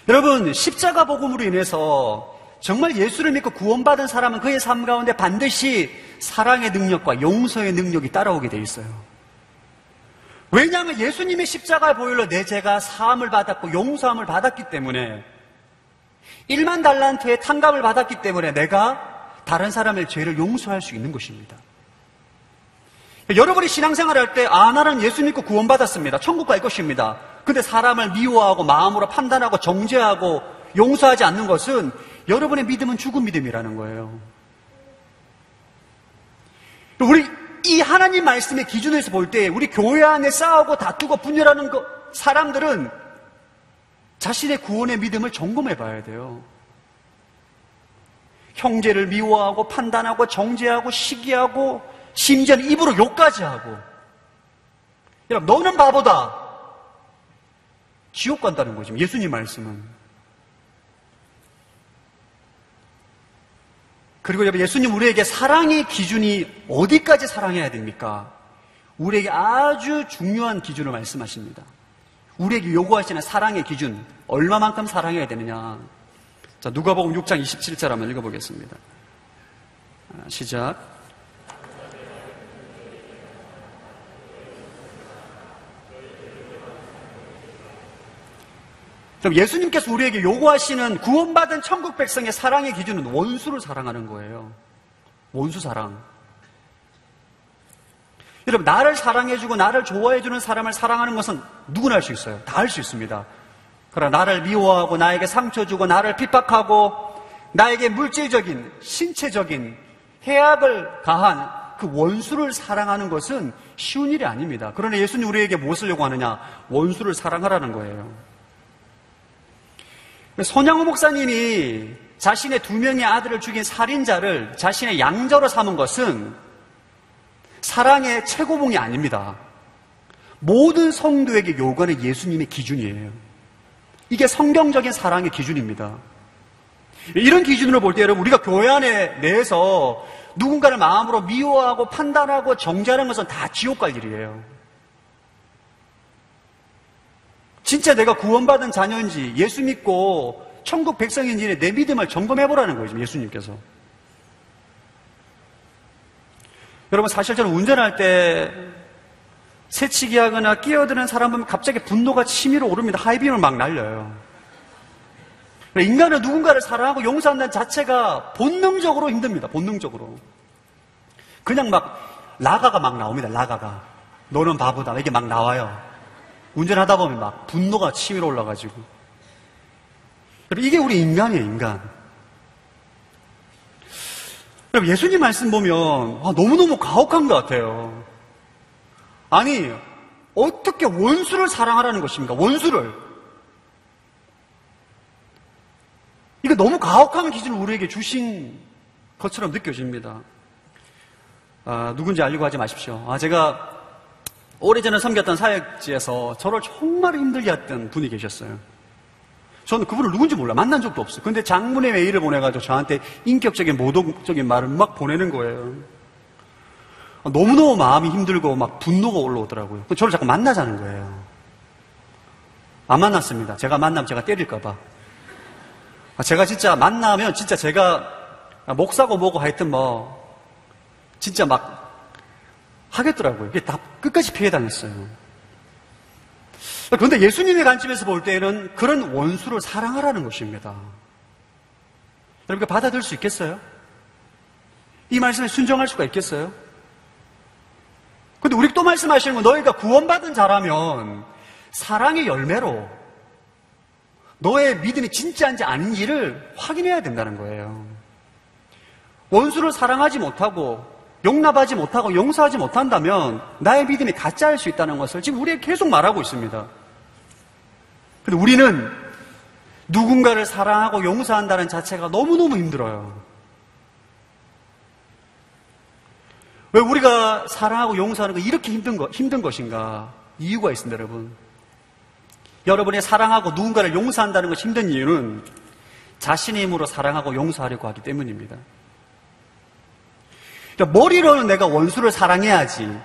여러분, 십자가 복음으로 인해서 정말 예수를 믿고 구원받은 사람은 그의 삶 가운데 반드시 사랑의 능력과 용서의 능력이 따라오게 돼 있어요. 왜냐하면 예수님의 십자가 보혈로 내 죄가 사함을 받았고 용서함을 받았기 때문에 1만 달란트의 탕감을 받았기 때문에 내가 다른 사람의 죄를 용서할 수 있는 것입니다. 여러분이 신앙생활 할 때 아, 나는 예수 믿고 구원받았습니다. 천국 갈 것입니다. 근데 사람을 미워하고 마음으로 판단하고 정죄하고 용서하지 않는 것은 여러분의 믿음은 죽은 믿음이라는 거예요. 우리 이 하나님 말씀의 기준에서 볼 때 우리 교회 안에 싸우고 다투고 분열하는 사람들은 자신의 구원의 믿음을 점검해 봐야 돼요. 형제를 미워하고 판단하고 정죄하고 시기하고 심지어는 입으로 욕까지 하고 여러분 너는 바보다. 지옥 간다는 거죠. 예수님 말씀은. 그리고 여러분 예수님 우리에게 사랑의 기준이 어디까지 사랑해야 됩니까? 우리에게 아주 중요한 기준을 말씀하십니다. 우리에게 요구하시는 사랑의 기준 얼마만큼 사랑해야 되느냐. 자, 누가복음 6장 27절 한번 읽어보겠습니다. 시작. 그럼 예수님께서 우리에게 요구하시는 구원받은 천국 백성의 사랑의 기준은 원수를 사랑하는 거예요. 원수 사랑. 여러분 나를 사랑해주고 나를 좋아해주는 사람을 사랑하는 것은 누구나 할 수 있어요. 다 할 수 있습니다. 그러나 나를 미워하고 나에게 상처 주고 나를 핍박하고 나에게 물질적인 신체적인 해악을 가한 그 원수를 사랑하는 것은 쉬운 일이 아닙니다. 그러나 예수님 우리에게 무엇을 요구하느냐? 원수를 사랑하라는 거예요. 손양호 목사님이 자신의 2명의 아들을 죽인 살인자를 자신의 양자로 삼은 것은 사랑의 최고봉이 아닙니다. 모든 성도에게 요구하는 예수님의 기준이에요. 이게 성경적인 사랑의 기준입니다. 이런 기준으로 볼 때 여러분 우리가 교회 안에 내에서 누군가를 마음으로 미워하고 판단하고 정죄하는 것은 다 지옥 갈 일이에요. 진짜 내가 구원받은 자녀인지 예수 믿고 천국 백성인지 내 믿음을 점검해보라는 거예요. 예수님께서. 여러분 사실 저는 운전할 때 새치기 하거나 끼어드는 사람 보면 갑자기 분노가 치밀어 오릅니다. 하이빔을 막 날려요. 인간은 누군가를 사랑하고 용서한다는 자체가 본능적으로 힘듭니다. 본능적으로. 그냥 막 라가가 막 나옵니다. 라가가. 너는 바보다. 이게 막 나와요. 운전하다 보면 막 분노가 치밀어 올라가지고. 이게 우리 인간이에요, 인간. 여러분, 예수님 말씀 보면 너무너무 가혹한 것 같아요. 아니, 어떻게 원수를 사랑하라는 것입니까? 원수를. 이거 너무 가혹한 기준을 우리에게 주신 것처럼 느껴집니다. 누군지 알려고 하지 마십시오. 제가 오래전에 섬겼던 사역지에서 저를 정말 힘들게 했던 분이 계셨어요. 저는 그분을 누군지 몰라. 만난 적도 없어요. 근데 장문의 메일을 보내가지고 저한테 인격적인 모독적인 말을 막 보내는 거예요. 너무너무 마음이 힘들고 막 분노가 올라오더라고요. 저를 자꾸 만나자는 거예요. 안 만났습니다. 제가 만나면 제가 때릴까봐. 제가 진짜 만나면 진짜 제가 목사고 뭐고 하여튼 진짜 막 하겠더라고요. 이게 다 끝까지 피해 다녔어요. 그런데 예수님의 관점에서 볼 때에는 그런 원수를 사랑하라는 것입니다. 여러분, 받아들일 수 있겠어요? 이 말씀에 순종할 수가 있겠어요? 근데 우리 또 말씀하시는 건 너희가 구원받은 자라면 사랑의 열매로 너의 믿음이 진짜인지 아닌지를 확인해야 된다는 거예요. 원수를 사랑하지 못하고 용납하지 못하고 용서하지 못한다면 나의 믿음이 가짜일 수 있다는 것을 지금 우리에게 계속 말하고 있습니다. 근데 우리는 누군가를 사랑하고 용서한다는 자체가 너무너무 힘들어요. 왜 우리가 사랑하고 용서하는 거 이렇게 힘든 것인가? 이유가 있습니다, 여러분. 여러분이 사랑하고 누군가를 용서한다는 것이 힘든 이유는 자신의 힘으로 사랑하고 용서하려고 하기 때문입니다. 그러니까 머리로는 내가 원수를 사랑해야지,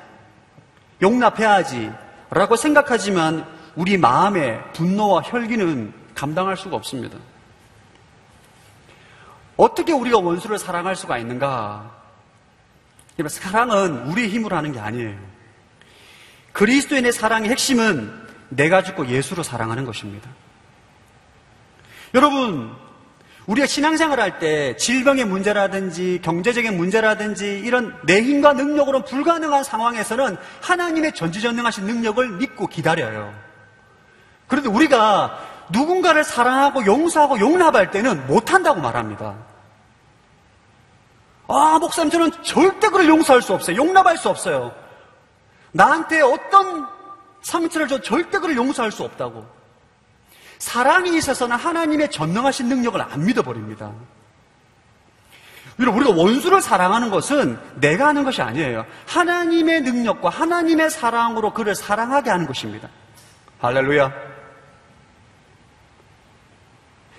용납해야지 라고 생각하지만 우리 마음의 분노와 혈기는 감당할 수가 없습니다. 어떻게 우리가 원수를 사랑할 수가 있는가? 사랑은 우리의 힘으로 하는 게 아니에요. 그리스도인의 사랑의 핵심은 내가 죽고 예수로 사랑하는 것입니다. 여러분, 우리가 신앙생활을 할 때 질병의 문제라든지 경제적인 문제라든지 이런 내 힘과 능력으로는 불가능한 상황에서는 하나님의 전지전능하신 능력을 믿고 기다려요. 그런데 우리가 누군가를 사랑하고 용서하고 용납할 때는 못한다고 말합니다. 목사님, 저는 절대 그를 용서할 수 없어요. 용납할 수 없어요. 나한테 어떤 상처를 줘 절대 그를 용서할 수 없다고. 사랑이 있어서는 하나님의 전능하신 능력을 안 믿어버립니다. 우리가 원수를 사랑하는 것은 내가 하는 것이 아니에요. 하나님의 능력과 하나님의 사랑으로 그를 사랑하게 하는 것입니다. 할렐루야.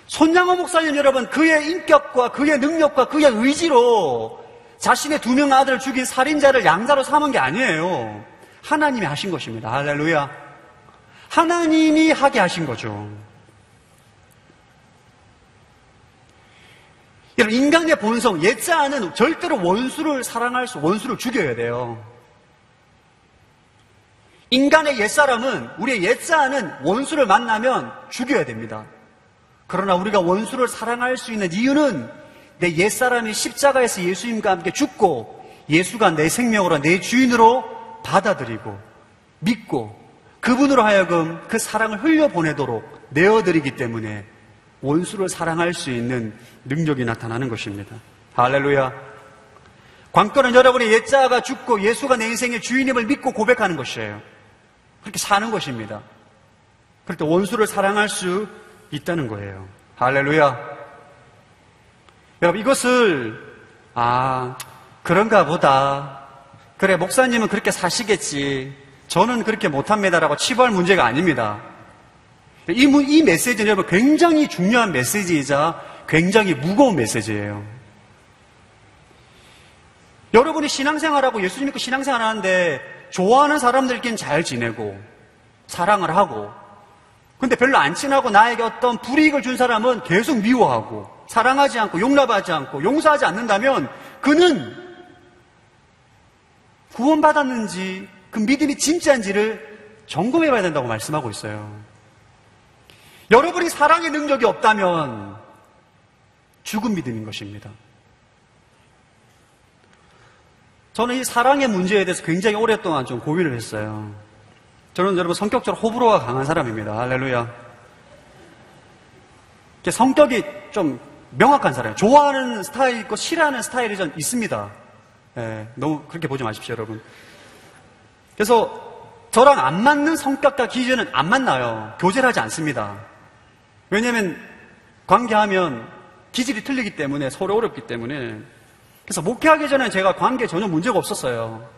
손양호 목사님 여러분, 그의 인격과 그의 능력과 그의 의지로 자신의 2명 아들을 죽인 살인자를 양자로 삼은 게 아니에요. 하나님이 하신 것입니다. 할렐루야. 하나님이 하게 하신 거죠. 여러분, 인간의 본성, 옛자는 절대로 원수를 원수를 죽여야 돼요. 인간의 옛사람은, 우리의 옛자는 원수를 만나면 죽여야 됩니다. 그러나 우리가 원수를 사랑할 수 있는 이유는 내 옛사람이 십자가에서 예수님과 함께 죽고 예수가 내 생명으로 내 주인으로 받아들이고 믿고 그분으로 하여금 그 사랑을 흘려보내도록 내어드리기 때문에 원수를 사랑할 수 있는 능력이 나타나는 것입니다. 할렐루야. 관건은 여러분의 옛자가 죽고 예수가 내 인생의 주인임을 믿고 고백하는 것이에요. 그렇게 사는 것입니다. 그럴 때 원수를 사랑할 수 있다는 거예요. 할렐루야. 여러분, 이것을 그런가 보다, 그래 목사님은 그렇게 사시겠지, 저는 그렇게 못합니다라고 치부할 문제가 아닙니다. 이 메시지는 여러분 굉장히 중요한 메시지이자 굉장히 무거운 메시지예요. 여러분이 신앙생활하고 예수 믿고 신앙생활하는데 좋아하는 사람들끼리는 잘 지내고 사랑을 하고, 근데 별로 안 친하고 나에게 어떤 불이익을 준 사람은 계속 미워하고 사랑하지 않고 용납하지 않고 용서하지 않는다면 그는 구원받았는지 그 믿음이 진짜인지를 점검해 봐야 된다고 말씀하고 있어요. 여러분이 사랑의 능력이 없다면 죽은 믿음인 것입니다. 저는 이 사랑의 문제에 대해서 굉장히 오랫동안 좀 고민을 했어요. 저는 여러분 성격적으로 호불호가 강한 사람입니다. 할렐루야. 성격이 좀 명확한 사람이에요. 좋아하는 스타일 있고 싫어하는 스타일이 좀 있습니다. 예, 너무 그렇게 보지 마십시오, 여러분. 그래서 저랑 안 맞는 성격과 기준은 안 만나요. 교제를 하지 않습니다. 왜냐하면 관계하면 기질이 틀리기 때문에, 서로 어렵기 때문에. 그래서 목회하기 전에 제가 관계에 전혀 문제가 없었어요.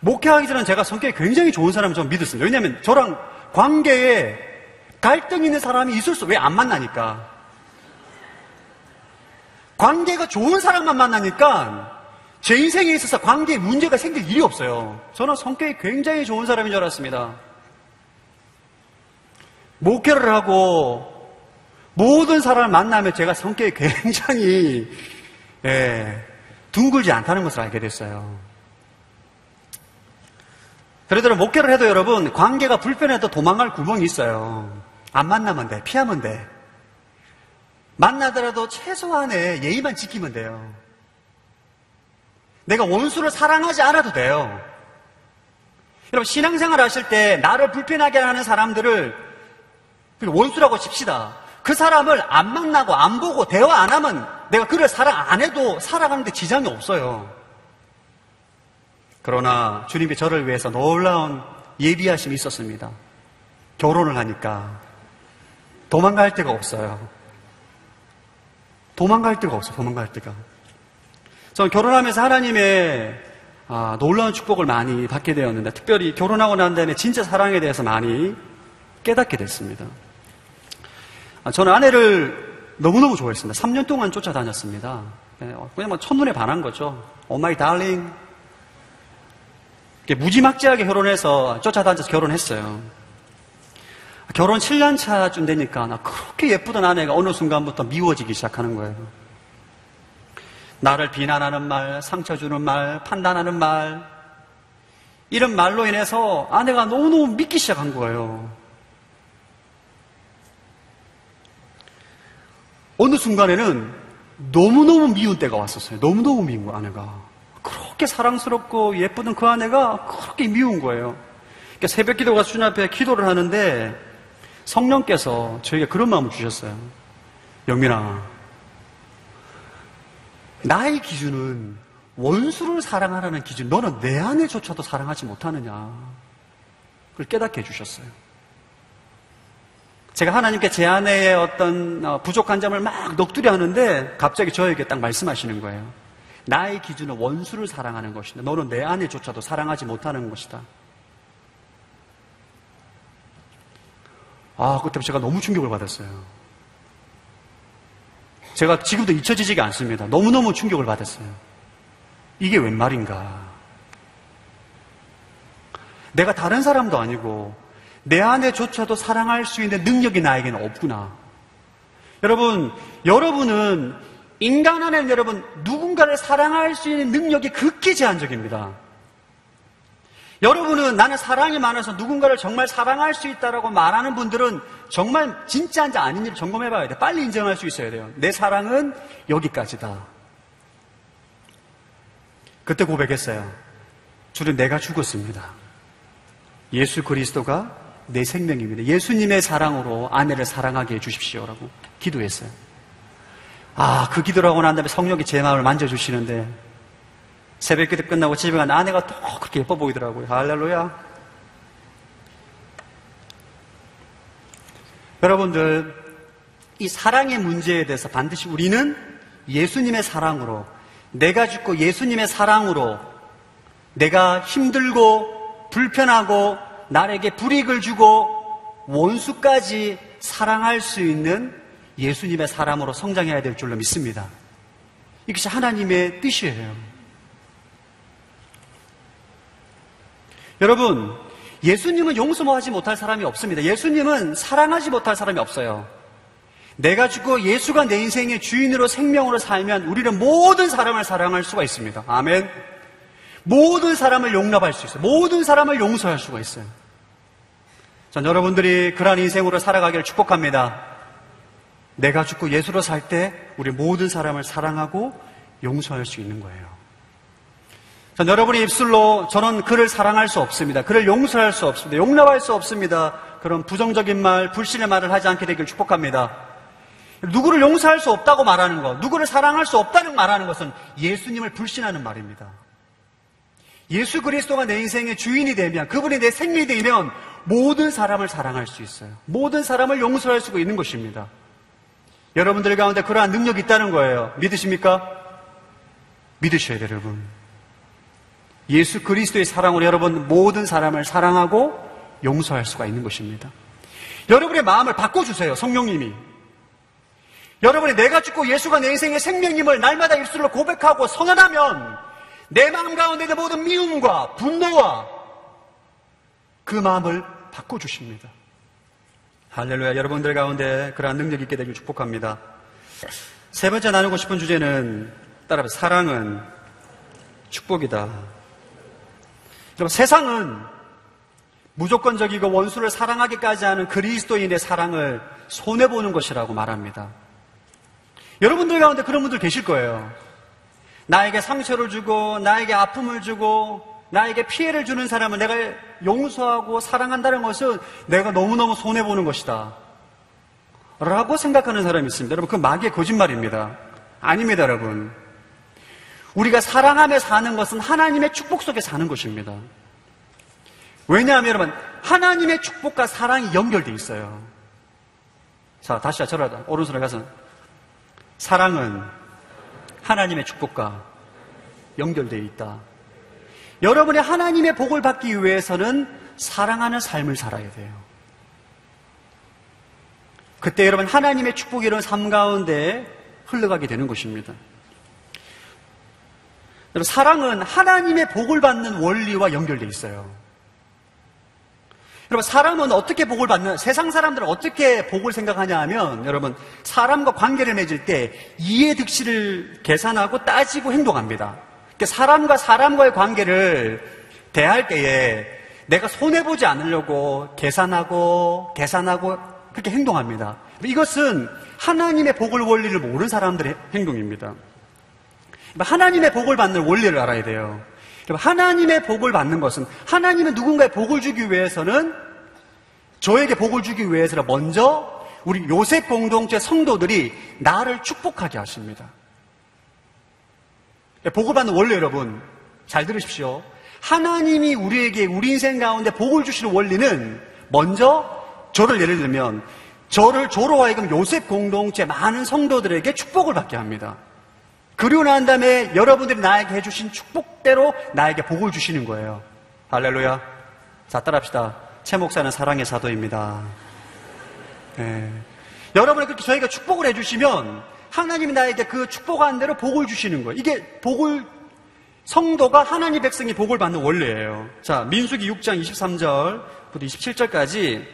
목회하기 전에 제가 성격이 굉장히 좋은 사람을 좀 믿었습니다. 왜냐하면 저랑 관계에 갈등 있는 사람이 있을 수, 왜 안 만나니까. 관계가 좋은 사람만 만나니까 제 인생에 있어서 관계에 문제가 생길 일이 없어요. 저는 성격이 굉장히 좋은 사람인 줄 알았습니다. 목회를 하고 모든 사람을 만나면 제가 성격이 굉장히 둥글지 않다는 것을 알게 됐어요. 그러더라도 목회를 해도 여러분, 관계가 불편해도 도망갈 구멍이 있어요. 안 만나면 돼. 피하면 돼. 만나더라도 최소한의 예의만 지키면 돼요. 내가 원수를 사랑하지 않아도 돼요. 여러분, 신앙생활 하실 때 나를 불편하게 하는 사람들을 원수라고 칩시다. 그 사람을 안 만나고 안 보고 대화 안 하면 내가 그를 사랑 안 해도 살아가는데 지장이 없어요. 그러나 주님이 저를 위해서 놀라운 예비하심이 있었습니다. 결혼을 하니까 도망갈 데가 없어요. 도망갈 데가 없어요. 도망갈 데가. 저는 결혼하면서 하나님의 놀라운 축복을 많이 받게 되었는데, 특별히 결혼하고 난 다음에 진짜 사랑에 대해서 많이 깨닫게 됐습니다. 저는 아내를 너무너무 좋아했습니다. 3년 동안 쫓아다녔습니다. 그냥 첫눈에 반한 거죠. Oh my darling. 무지막지하게 결혼해서 쫓아다녀서 결혼했어요. 결혼 7년 차쯤 되니까 나 그렇게 예쁘던 아내가 어느 순간부터 미워지기 시작하는 거예요. 나를 비난하는 말, 상처 주는 말, 판단하는 말, 이런 말로 인해서 아내가 너무너무 믿기 시작한 거예요. 어느 순간에는 너무너무 미운 때가 왔었어요. 너무너무 미운 거예요, 아내가. 그렇게 사랑스럽고 예쁘던 그 아내가 그렇게 미운 거예요. 그러니까 새벽 기도 가서 주님 앞에 기도를 하는데 성령께서 저에게 그런 마음을 주셨어요. 영민아, 나의 기준은 원수를 사랑하라는 기준, 너는 내 아내조차도 사랑하지 못하느냐. 그걸 깨닫게 해주셨어요. 제가 하나님께 제 아내의 어떤 부족한 점을 막 넋두리 하는데 갑자기 저에게 딱 말씀하시는 거예요. 나의 기준은 원수를 사랑하는 것이다. 너는 내 아내조차도 사랑하지 못하는 것이다. 그때 제가 너무 충격을 받았어요. 제가 지금도 잊혀지지가 않습니다. 너무너무 충격을 받았어요. 이게 웬 말인가. 내가 다른 사람도 아니고 내 아내조차도 사랑할 수 있는 능력이 나에게는 없구나. 여러분은 인간 안에는 여러분 누군가를 사랑할 수 있는 능력이 극히 제한적입니다. 여러분은 나는 사랑이 많아서 누군가를 정말 사랑할 수 있다라고 말하는 분들은 정말 진짜인지 아닌지를 점검해 봐야 돼요. 빨리 인정할 수 있어야 돼요. 내 사랑은 여기까지다. 그때 고백했어요. 주님, 내가 죽었습니다. 예수 그리스도가 내 생명입니다. 예수님의 사랑으로 아내를 사랑하게 해주십시오라고 기도했어요. 그 기도를 하고 난 다음에 성령이 제 마음을 만져주시는데 새벽 기도 끝나고 집에 간 아내가 또 그렇게 예뻐 보이더라고요. 할렐루야. 여러분들, 이 사랑의 문제에 대해서 반드시 우리는 예수님의 사랑으로, 내가 죽고 예수님의 사랑으로 내가 힘들고 불편하고 나에게 불이익을 주고 원수까지 사랑할 수 있는 예수님의 사람으로 성장해야 될 줄로 믿습니다. 이것이 하나님의 뜻이에요. 여러분, 예수님은 용서하지 못할 사람이 없습니다. 예수님은 사랑하지 못할 사람이 없어요. 내가 죽고 예수가 내 인생의 주인으로 생명으로 살면 우리는 모든 사람을 사랑할 수가 있습니다. 아멘. 모든 사람을 용납할 수 있어요. 모든 사람을 용서할 수가 있어요. 전 여러분들이 그러한 인생으로 살아가기를 축복합니다. 내가 죽고 예수로 살 때 우리 모든 사람을 사랑하고 용서할 수 있는 거예요. 자, 여러분의 입술로 저는 그를 사랑할 수 없습니다. 그를 용서할 수 없습니다. 용납할 수 없습니다. 그런 부정적인 말, 불신의 말을 하지 않게 되길 축복합니다. 누구를 용서할 수 없다고 말하는 것, 누구를 사랑할 수 없다는 말하는 것은 예수님을 불신하는 말입니다. 예수 그리스도가 내 인생의 주인이 되면, 그분이 내 생명이 되면 모든 사람을 사랑할 수 있어요. 모든 사람을 용서할 수 있는 것입니다. 여러분들 가운데 그러한 능력이 있다는 거예요. 믿으십니까? 믿으셔야 돼요, 여러분. 예수 그리스도의 사랑으로 여러분 모든 사람을 사랑하고 용서할 수가 있는 것입니다. 여러분의 마음을 바꿔주세요, 성령님이. 여러분이 내가 죽고 예수가 내 인생의 생명임을 날마다 입술로 고백하고 선언하면 내 마음 가운데 있는 모든 미움과 분노와 그 마음을 바꿔주십니다. 할렐루야. 여러분들 가운데 그러한 능력이 있게 되길 축복합니다. 세 번째 나누고 싶은 주제는 따라서 사랑은 축복이다. 여러분, 세상은 무조건적이고 원수를 사랑하기까지 하는 그리스도인의 사랑을 손해보는 것이라고 말합니다. 여러분들 가운데 그런 분들 계실 거예요. 나에게 상처를 주고 나에게 아픔을 주고 나에게 피해를 주는 사람을 내가 용서하고 사랑한다는 것은 내가 너무너무 손해보는 것이다 라고 생각하는 사람이 있습니다. 여러분, 그 마귀의 거짓말입니다. 아닙니다, 여러분. 우리가 사랑하며 사는 것은 하나님의 축복 속에 사는 것입니다. 왜냐하면 여러분, 하나님의 축복과 사랑이 연결되어 있어요. 자, 다시 저러다 오른손에 가서 사랑은 하나님의 축복과 연결되어 있다. 여러분이 하나님의 복을 받기 위해서는 사랑하는 삶을 살아야 돼요. 그때 여러분 하나님의 축복이 이런 삶 가운데 흘러가게 되는 것입니다. 여러분, 사랑은 하나님의 복을 받는 원리와 연결되어 있어요. 여러분, 사람은 어떻게 복을 받는, 세상 사람들은 어떻게 복을 생각하냐 하면, 여러분, 사람과 관계를 맺을 때 이해 득실을 계산하고 따지고 행동합니다. 그러니까 사람과 사람과의 관계를 대할 때에 내가 손해보지 않으려고 계산하고 그렇게 행동합니다. 이것은 하나님의 복을 원리를 모르는 사람들의 행동입니다. 하나님의 복을 받는 원리를 알아야 돼요. 하나님의 복을 받는 것은, 하나님은 누군가의 복을 주기 위해서는, 저에게 복을 주기 위해서는 먼저 우리 요셉 공동체 성도들이 나를 축복하게 하십니다. 복을 받는 원리, 여러분 잘 들으십시오. 하나님이 우리에게 우리 인생 가운데 복을 주시는 원리는 먼저 저를, 예를 들면 저로 하여금 요셉 공동체 많은 성도들에게 축복을 받게 합니다. 그리고 난 다음에 여러분들이 나에게 해주신 축복대로 나에게 복을 주시는 거예요. 할렐루야. 자, 따라합시다. 최 목사는 사랑의 사도입니다. 네. 여러분이 그렇게 저희가 축복을 해주시면 하나님이 나에게 그 축복한 대로 복을 주시는 거예요. 이게 복을, 성도가 하나님 백성이 복을 받는 원리예요. 자, 민수기 6장 23절부터 27절까지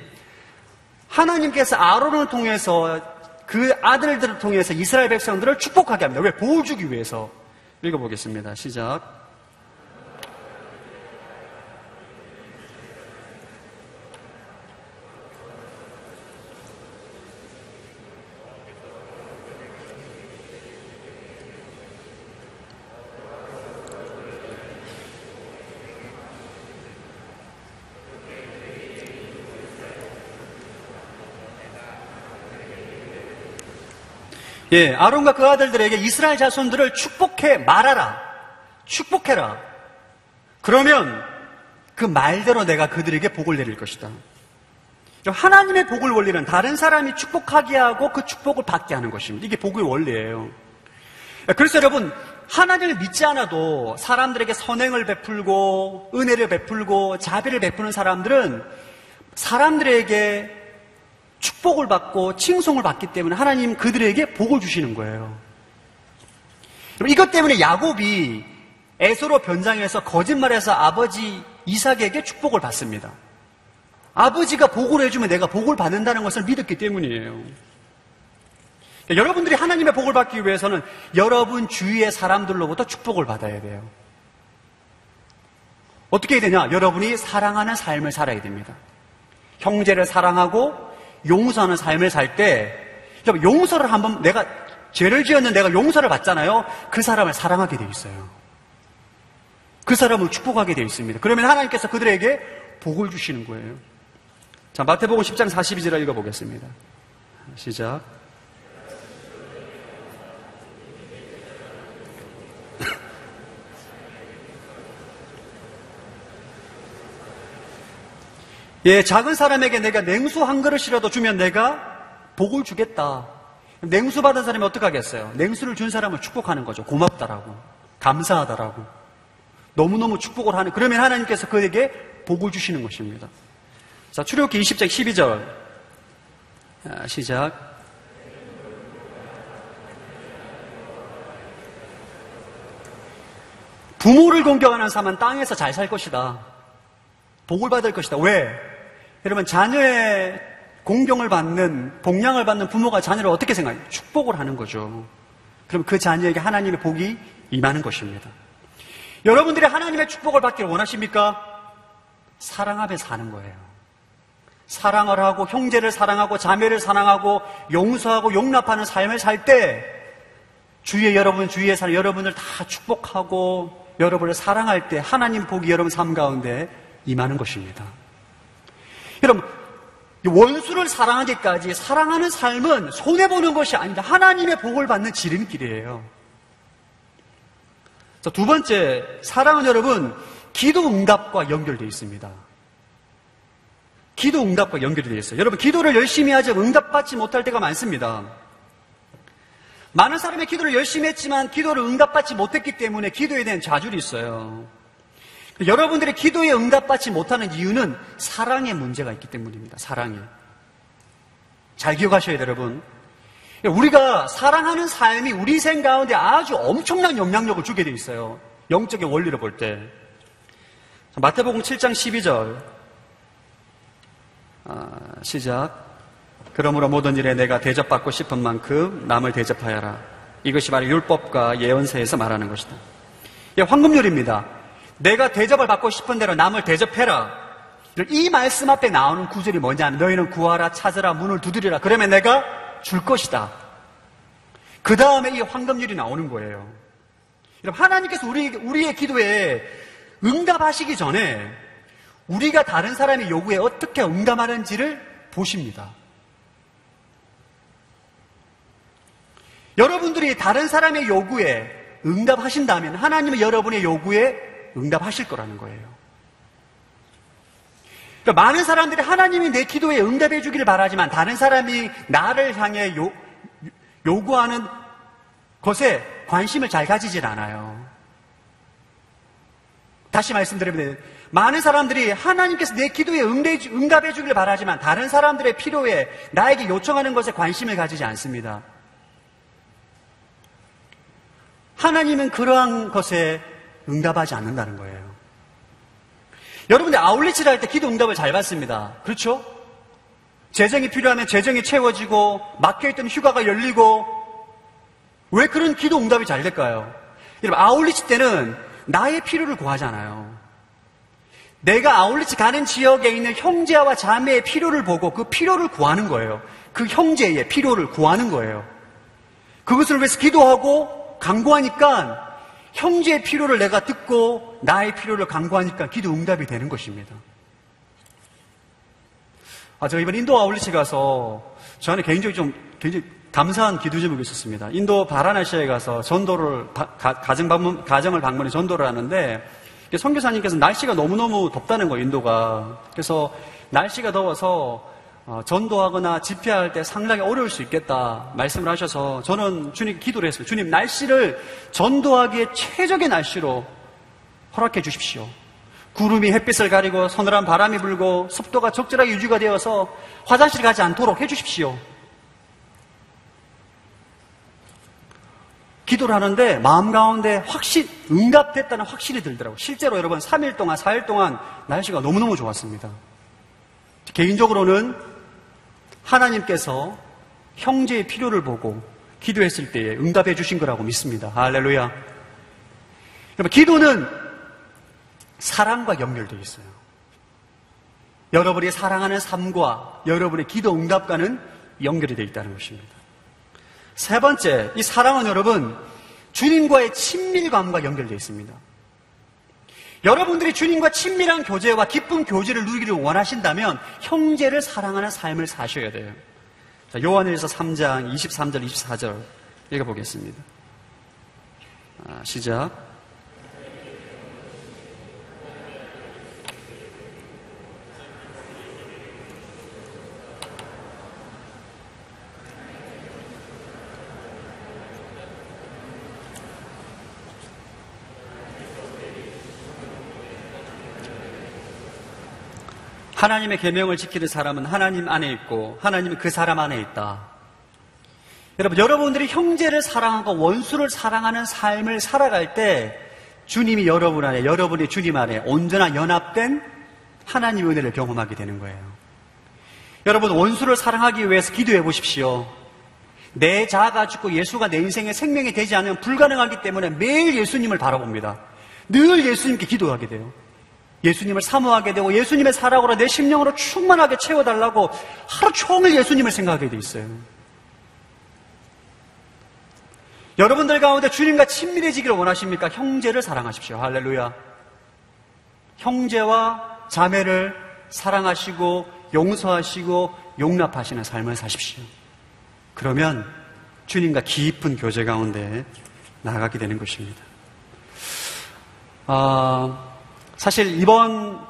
하나님께서 아론을 통해서 그 아들들을 통해서 이스라엘 백성들을 축복하게 합니다. 왜? 복을 주기 위해서. 읽어보겠습니다. 시작. 예, 아론과 그 아들들에게 이스라엘 자손들을 축복해 말하라. 축복해라. 그러면 그 말대로 내가 그들에게 복을 내릴 것이다. 하나님의 복을 원리는 다른 사람이 축복하게 하고 그 축복을 받게 하는 것입니다. 이게 복의 원리예요. 그래서 여러분, 하나님을 믿지 않아도 사람들에게 선행을 베풀고 은혜를 베풀고 자비를 베푸는 사람들은 사람들에게 축복을 받고 칭송을 받기 때문에 하나님 그들에게 복을 주시는 거예요. 이것 때문에 야곱이 에서로 변장해서 거짓말해서 아버지 이삭에게 축복을 받습니다. 아버지가 복을 해주면 내가 복을 받는다는 것을 믿었기 때문이에요. 여러분들이 하나님의 복을 받기 위해서는 여러분 주위의 사람들로부터 축복을 받아야 돼요. 어떻게 해야 되냐? 여러분이 사랑하는 삶을 살아야 됩니다. 형제를 사랑하고 용서하는 삶을 살 때 여러분, 용서를 한번 내가 죄를 지었는 내가 용서를 받잖아요. 그 사람을 사랑하게 되어 있어요. 그 사람을 축복하게 되어 있습니다. 그러면 하나님께서 그들에게 복을 주시는 거예요. 자, 마태복음 10장 42절을 읽어보겠습니다. 시작. 예, 작은 사람에게 내가 냉수 한 그릇이라도 주면 내가 복을 주겠다. 냉수 받은 사람이 어떻게 하겠어요? 냉수를 준 사람을 축복하는 거죠. 고맙다라고, 감사하다라고, 너무너무 축복을 하는. 그러면 하나님께서 그에게 복을 주시는 것입니다. 자, 출애굽기 20장 12절 시작. 부모를 공경하는 사람은 땅에서 잘 살 것이다. 복을 받을 것이다. 왜? 여러분, 자녀의 공경을 받는, 복양을 받는 부모가 자녀를 어떻게 생각해요? 축복을 하는 거죠. 그럼 그 자녀에게 하나님의 복이 임하는 것입니다. 여러분들이 하나님의 축복을 받기를 원하십니까? 사랑하며 사는 거예요. 사랑을 하고, 형제를 사랑하고, 자매를 사랑하고, 용서하고, 용납하는 삶을 살 때, 주위에 여러분, 주위에 사는 여러분을 다 축복하고, 여러분을 사랑할 때 하나님 복이 여러분 삶 가운데 임하는 것입니다. 여러분, 원수를 사랑하기까지 사랑하는 삶은 손해보는 것이 아닙니다. 하나님의 복을 받는 지름길이에요. 자, 두 번째, 사랑은 여러분, 기도 응답과 연결되어 있습니다. 기도 응답과 연결이 되어 있어요. 여러분, 기도를 열심히 하지 응답받지 못할 때가 많습니다. 많은 사람의 기도를 열심히 했지만 기도를 응답받지 못했기 때문에 기도에 대한 좌절이 있어요. 여러분들의 기도에 응답받지 못하는 이유는 사랑의 문제가 있기 때문입니다. 사랑이. 잘 기억하셔야 돼요, 여러분. 우리가 사랑하는 삶이 우리 생 가운데 아주 엄청난 영향력을 주게 돼 있어요. 영적인 원리를 볼 때. 마태복음 7장 12절 시작. 그러므로 모든 일에 내가 대접받고 싶은 만큼 남을 대접하여라. 이것이 바로 율법과 예언서에서 말하는 것이다. 이게 황금률입니다. 내가 대접을 받고 싶은 대로 남을 대접해라. 이 말씀 앞에 나오는 구절이 뭐냐면 너희는 구하라, 찾으라, 문을 두드리라. 그러면 내가 줄 것이다. 그 다음에 이 황금률이 나오는 거예요. 여러분, 하나님께서 우리의 기도에 응답하시기 전에 우리가 다른 사람의 요구에 어떻게 응답하는지를 보십니다. 여러분들이 다른 사람의 요구에 응답하신다면 하나님은 여러분의 요구에 응답하실 거라는 거예요. 그러니까 많은 사람들이 하나님이 내 기도에 응답해 주기를 바라지만 다른 사람이 나를 향해 요구하는 것에 관심을 잘 가지질 않아요. 다시 말씀드리면 많은 사람들이 하나님께서 내 기도에 응답해 주기를 바라지만 다른 사람들의 필요에 나에게 요청하는 것에 관심을 가지지 않습니다. 하나님은 그러한 것에 응답하지 않는다는 거예요. 여러분들 아울리치를 할 때 기도 응답을 잘 받습니다. 그렇죠? 재정이 필요하면 재정이 채워지고 막혀있던 휴가가 열리고 왜 그런 기도 응답이 잘 될까요? 여러분, 아울리치 때는 나의 필요를 구하잖아요. 내가 아울리치 가는 지역에 있는 형제와 자매의 필요를 보고 그 필요를 구하는 거예요. 그 형제의 필요를 구하는 거예요. 그것을 위해서 기도하고 간구하니까 형제의 필요를 내가 듣고 나의 필요를 간구하니까 기도 응답이 되는 것입니다. 제가 이번 인도 아울리치 가서 저는 개인적으로 좀 굉장히 감사한 기도 제목이 있었습니다. 인도 바라나시에 가서 전도를 가정을 방문해 전도를 하는데 선교사님께서 날씨가 너무너무 덥다는 거예요, 인도가. 그래서 날씨가 더워서 전도하거나 집회할 때 상당히 어려울 수 있겠다 말씀을 하셔서 저는 주님 기도를 했어요. 주님, 날씨를 전도하기에 최적의 날씨로 허락해 주십시오. 구름이 햇빛을 가리고 서늘한 바람이 불고 습도가 적절하게 유지가 되어서 화장실 가지 않도록 해 주십시오. 기도를 하는데 마음 가운데 응답됐다는 확신이 들더라고요. 실제로 여러분 3일 동안 4일 동안 날씨가 너무너무 좋았습니다. 개인적으로는 하나님께서 형제의 필요를 보고 기도했을 때에 응답해 주신 거라고 믿습니다. 할렐루야. 여러분, 기도는 사랑과 연결되어 있어요. 여러분이 사랑하는 삶과 여러분의 기도 응답과는 연결이 되어 있다는 것입니다. 세 번째, 이 사랑은 여러분 주님과의 친밀감과 연결되어 있습니다. 여러분들이 주님과 친밀한 교제와 기쁜 교제를 누리기를 원하신다면 형제를 사랑하는 삶을 사셔야 돼요. 자, 요한일서 3장 23절 24절 읽어보겠습니다. 시작. 하나님의 계명을 지키는 사람은 하나님 안에 있고 하나님은 그 사람 안에 있다. 여러분, 여러분들이 형제를 사랑하고 원수를 사랑하는 삶을 살아갈 때 주님이 여러분 안에, 여러분이 주님 안에 온전한 연합된 하나님의 은혜를 경험하게 되는 거예요. 여러분, 원수를 사랑하기 위해서 기도해 보십시오. 내 자아가 죽고 예수가 내 인생의 생명이 되지 않으면 불가능하기 때문에 매일 예수님을 바라봅니다. 늘 예수님께 기도하게 돼요. 예수님을 사모하게 되고 예수님의 사랑으로 내 심령으로 충만하게 채워달라고 하루 종일 예수님을 생각하게 돼 있어요. 여러분들 가운데 주님과 친밀해지기를 원하십니까? 형제를 사랑하십시오. 할렐루야. 형제와 자매를 사랑하시고 용서하시고 용납하시는 삶을 사십시오. 그러면 주님과 깊은 교제 가운데 나아가게 되는 것입니다. 사실 이번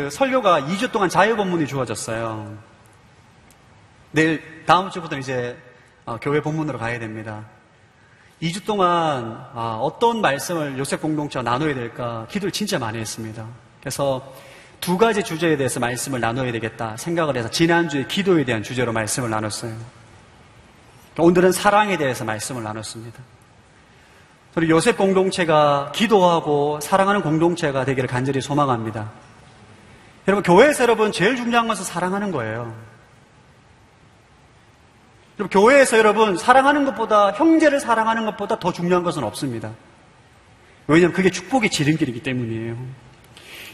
설교가 2주 동안 자유본문이 주어졌어요. 다음 주부터는 이제 교회 본문으로 가야 됩니다. 2주 동안 어떤 말씀을 요셉 공동체와 나눠야 될까 기도를 진짜 많이 했습니다. 그래서 두 가지 주제에 대해서 말씀을 나눠야 되겠다 생각을 해서 지난주에 기도에 대한 주제로 말씀을 나눴어요. 오늘은 사랑에 대해서 말씀을 나눴습니다. 우리 요셉 공동체가 기도하고 사랑하는 공동체가 되기를 간절히 소망합니다. 여러분, 교회에서 여러분 제일 중요한 것은 사랑하는 거예요. 여러분, 교회에서 여러분 사랑하는 것보다, 형제를 사랑하는 것보다 더 중요한 것은 없습니다. 왜냐하면 그게 축복의 지름길이기 때문이에요.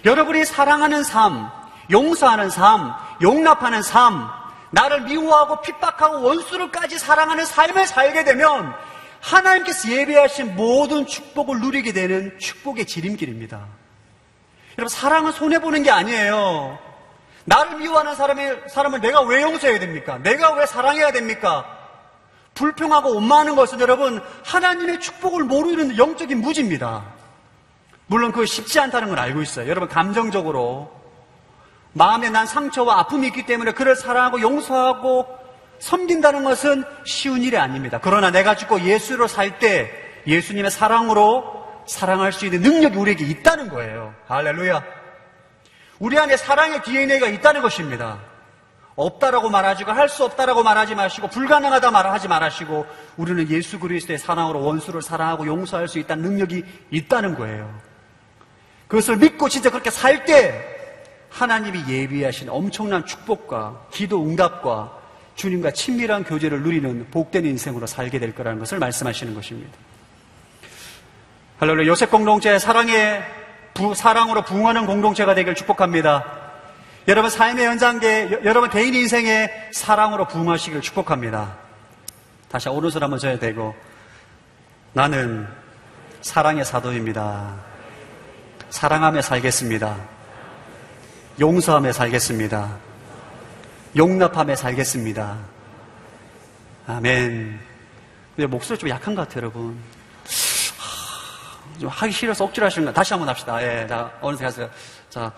여러분이 사랑하는 삶, 용서하는 삶, 용납하는 삶, 나를 미워하고 핍박하고 원수를까지 사랑하는 삶을 살게 되면 하나님께서 예비하신 모든 축복을 누리게 되는 축복의 지름길입니다. 여러분, 사랑은 손해보는 게 아니에요. 나를 미워하는 사람을 내가 왜 용서해야 됩니까? 내가 왜 사랑해야 됩니까? 불평하고 원망하는 것은 여러분 하나님의 축복을 모르는 영적인 무지입니다. 물론 그거 쉽지 않다는 걸 알고 있어요. 여러분, 감정적으로 마음에 난 상처와 아픔이 있기 때문에 그를 사랑하고 용서하고 섬긴다는 것은 쉬운 일이 아닙니다. 그러나 내가 죽고 예수로 살 때 예수님의 사랑으로 사랑할 수 있는 능력이 우리에게 있다는 거예요. 할렐루야. 우리 안에 사랑의 DNA가 있다는 것입니다. 없다라고 말하지고 할 수 없다라고 말하지 마시고 불가능하다 말하지 말하시고 우리는 예수 그리스도의 사랑으로 원수를 사랑하고 용서할 수 있다는 능력이 있다는 거예요. 그것을 믿고 진짜 그렇게 살 때 하나님이 예비하신 엄청난 축복과 기도 응답과 주님과 친밀한 교제를 누리는 복된 인생으로 살게 될 거라는 것을 말씀하시는 것입니다. 할렐루야. 요셉 공동체 사랑으로 부흥하는 공동체가 되길 축복합니다. 여러분 삶의 연장계, 여러분 개인 인생의 사랑으로 부흥하시기를 축복합니다. 다시 오른손 한번 져야 되고, 나는 사랑의 사도입니다. 사랑하며 살겠습니다. 용서하며 살겠습니다. 용납하며 살겠습니다. 아멘. 근데 목소리 좀 약한 것 같아요, 여러분. 좀 하기 싫어서 억지로 하시는 거. 다시 한번 합시다. 예, 자, 어느 새 하세요. 자,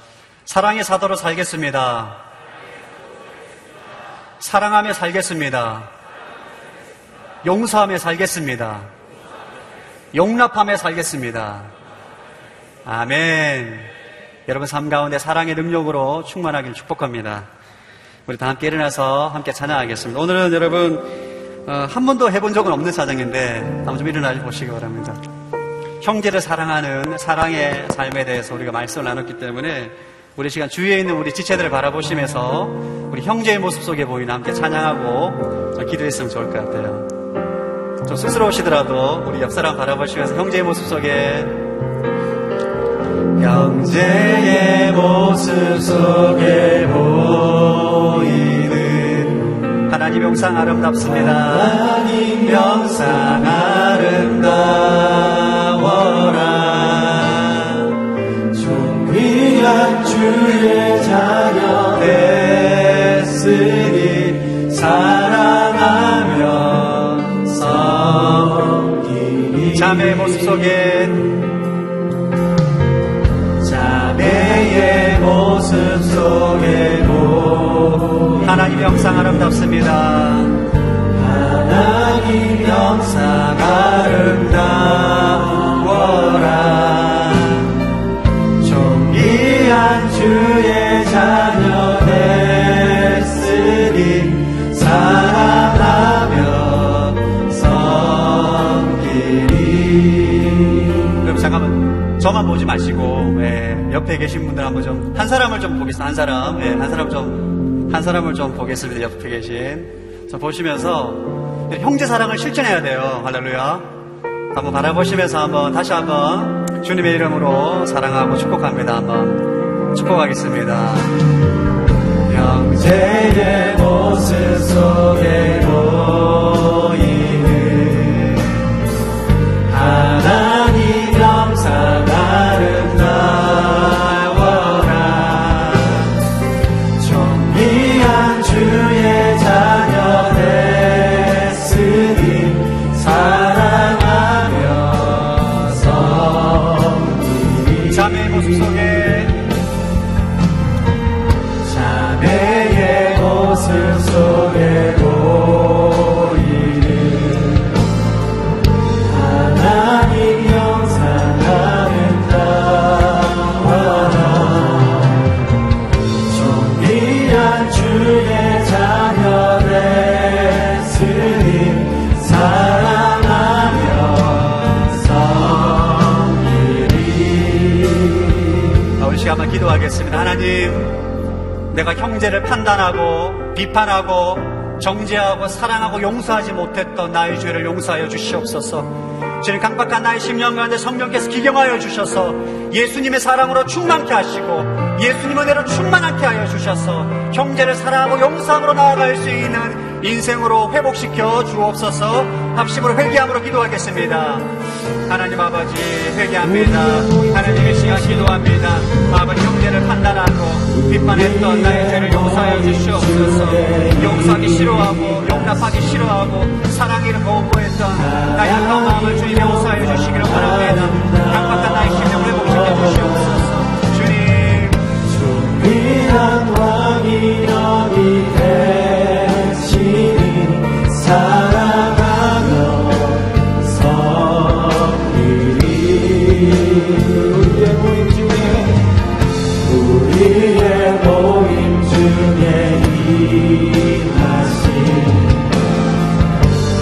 사랑의 사도로 살겠습니다. 사랑하며 살겠습니다. 용서하며 살겠습니다. 용납하며 살겠습니다. 아멘. 여러분 삶 가운데 사랑의 능력으로 충만하기를 축복합니다. 우리 다 함께 일어나서 함께 찬양하겠습니다. 오늘은 여러분 한 번도 해본 적은 없는 찬양인데 한번 좀 일어나 보시기 바랍니다. 형제를 사랑하는 사랑의 삶에 대해서 우리가 말씀을 나눴기 때문에 우리 시간 주위에 있는 우리 지체들을 바라보시면서 우리 형제의 모습 속에 보이는 함께 찬양하고 기도했으면 좋을 것 같아요. 좀 쑥스러우시더라도 우리 옆 사람 바라보시면서 형제의 모습 속에 형제의 모습 속에 보이는 하나님의 영상 아름답습니다. 하나님 영상 아름다워라. 존귀한 주의 자녀 됐으니 사랑하며 섬기리. 자매의 모습 속에 자매의 모습 속에도 하나님 영상 아름답습니다. 하나님 영상 아름다워라. 존귀한 주의 자녀 됐으니 사랑하며 섬기리. 그럼 잠깐만 저만 보지 마시고 옆에 계신 분들 한번 좀 한 사람을 좀 보겠습니다. 한 사람을 좀 보겠습니다. 옆에 계신 저 보시면서 형제 사랑을 실천해야 돼요. 할렐루야. 한번 바라보시면서 한번 다시 한번 주님의 이름으로 사랑하고 축복합니다. 한번 축복하겠습니다. 형제의 모습 속에 보이는 하나님 영상 아름다워라. 존귀한 주의 자녀 됐으니 사랑하며 섬기리. 자매의 모습 속에 자매의 모습 속에 보이는 하나님 영상 아름다워라. 존귀한 주의 자녀 됐으니 사랑하며 섬기리. 우리 시간만 기도하겠습니다. 하나님, 내가 형제를 판단하고 비판하고 정죄하고 사랑하고 용서하지 못했던 나의 죄를 용서하여 주시옵소서. 주님, 강박한 나의 심령 가운데 성령께서 기경하여 주셔서 예수님의 사랑으로 충만케 하시고 예수님 은혜로 충만하게 하여 주셔서 형제를 사랑하고 용서함으로 나아갈 수 있는 인생으로 회복시켜 주옵소서. 합심으로 회개함으로 기도하겠습니다. 하나님 아버지, 회개합니다. 하나님의 시간 기도합니다. 아버지, 형제를 판단하고 비판했던 나의 죄를 용서하여 주시옵소서. 용서하기 싫어하고 용납하기 싫어하고 사랑을 거부했던 나의 아까운 마음을 주님 용서하여 주시기를 바랍니다. 강박한 나의 심령 회복시켜 주시옵소서. 주님, 존귀한 왕이 여기 계시니 사랑하며 섬기리. 우리의 모임 중에 임하신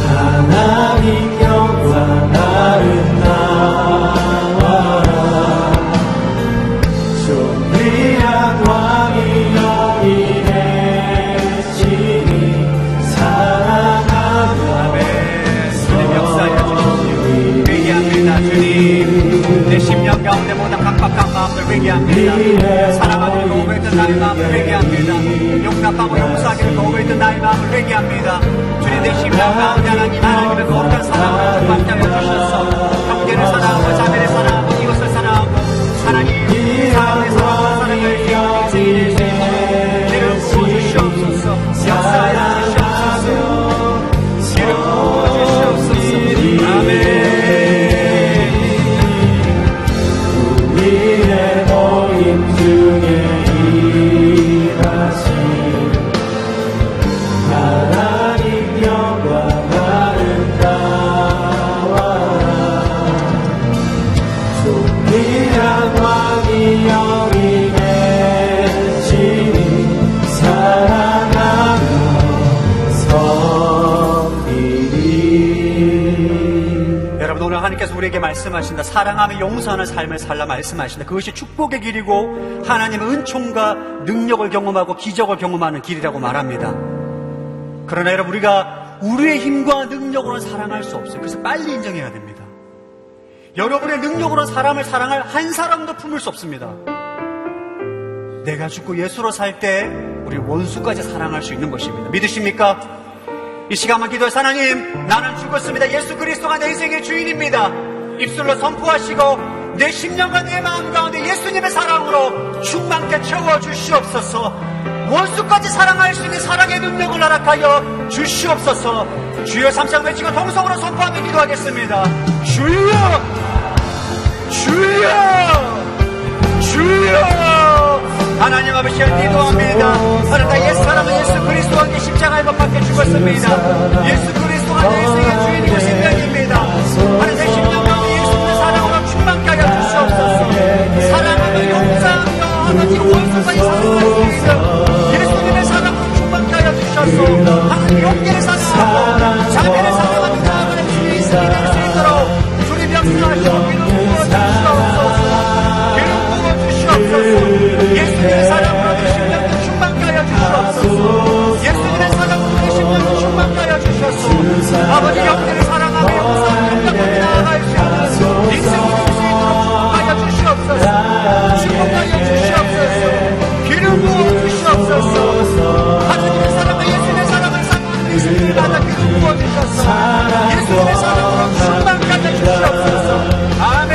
하나님 영광 아름다워라. 존귀한 왕이 여기 계시니 사랑하며 주님 역사하여 주십시오. 회개합니다. 주님, 내 심령 가운데 모든 강박한 마음을 회개합니다. 사랑하기를 거부했던 나의 마음을 회개합니다. 용납하고 용서하기를 거부했던 나의 마음을 회개합니다. 주님, 내 심령 가운데 하나님의 거룩한 사랑을 받게 하여 주셔서 형제를 사랑하고 자매를 사랑하고 이웃을 사랑하고 하나님 사람의 사랑과 사랑을 기억하는 인생이 될 수 있도록 기름 부어주시옵소서. 역사하여 주시옵소서. 기름 부어주시옵소서. 아멘. 우리의 모임 중에 임하신 하나님 영광 아름다워라. 존귀한 왕이 여기 계시니 사랑하며 섬기리. 여러분, 오늘 하나님께서 우리에게 말씀하신다. 사랑하며 용서하는 삶을 살라 말씀하신다. 그것이 축복의 길이고 하나님의 은총과 능력을 경험하고 기적을 경험하는 길이라고 말합니다. 그러나 여러분, 우리가 우리의 힘과 능력으로는 사랑할 수 없어요. 그래서 빨리 인정해야 됩니다. 여러분의 능력으로는 사람을 사랑할 한 사람도 품을 수 없습니다. 내가 죽고 예수로 살 때 우리 원수까지 사랑할 수 있는 것입니다. 믿으십니까? 이 시간만 기도해서 하나님, 나는 죽었습니다. 예수 그리스도가 내 인생의 주인입니다. 입술로 선포하시고 내 심령과 내 마음 가운데 예수님의 사랑으로 충만케 채워주시옵소서. 원수까지 사랑할 수 있는 사랑의 능력을 허락하여 주시옵소서. 주여 3장 외치고 동성으로 선포하며 기도하겠습니다. 주여, 주여, 주여. 하나님 아버지를 기도합니다. 하나님, 옛 사람은 예수 그리스도와 함께 십자가에 못 박혀 죽었습니다. 예수 그리스도가 내 인생의 주인이고 생명입니다. 하나님, 내 심령 가운데 예수님의 사랑으로 충만케 하여 주시옵소서. 사랑하며 용서하며 하나님 원수까지 사랑할 수 있는 예수님의 사랑으로 충만케 하여 주셔서 하나님 용기를 사랑하고 자비를 사랑하며 나아가는 주의 인생이 될 수 있도록 주님 역사하시고 기름 부어 주시옵소서. 예수님의 사랑으로 내 심령을 충만케 하여 주시옵소서. 예수님의 사랑으로 내 심령을 충만케 하여 주셔서 아버지 영들을 사랑하며 용서하며 협력하며 나아갈 수 있는 인생을 줄 수 있도록 축복하여 주시옵소서. 축복하여 주시옵소서. 기름 부어 주시옵소서. 하나님의 사랑과 예수님의 사랑을 사랑하는 예수님을 받아 기름 부어 주셔서 예수님의 사랑으로 충만케 하여 주시옵소서. 아멘.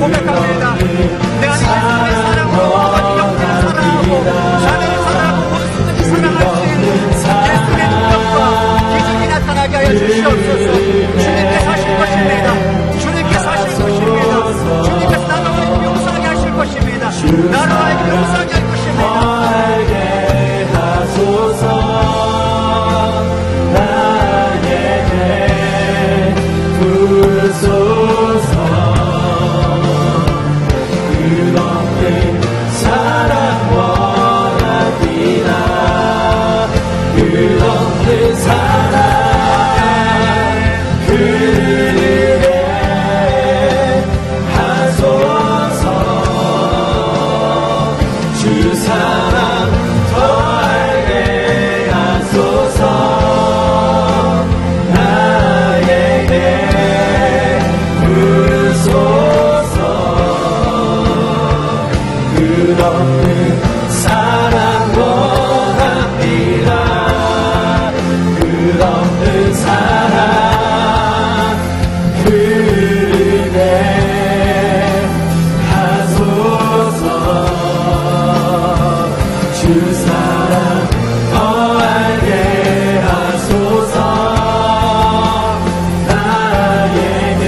고백합니다. 내 안에 예수님의 사랑으로 아버지 영혼을 사랑하고 자녀를 사랑하고 원수까지 사랑할 수 있는 예수님의 능력과 기적이 나타나게 하여 주시옵소서. 주님께 사실 것입니다. 주님께 사실 것입니다. 주님께서 나로 하여금 용서하게 하실 것입니다. 나로 하여금 용서하게 할 것입니다. 나에게 하소서. 나에게 부르소서. 사랑 원합니다. 끝없는 사랑 그르게 하소서. 주 사랑 더 알게 하소서. 나에게 부르소서. 끝없는 사랑 원합니다. 끝없는 사랑 그르게 하소서. 주 사랑 더 알게 하소서. 나에게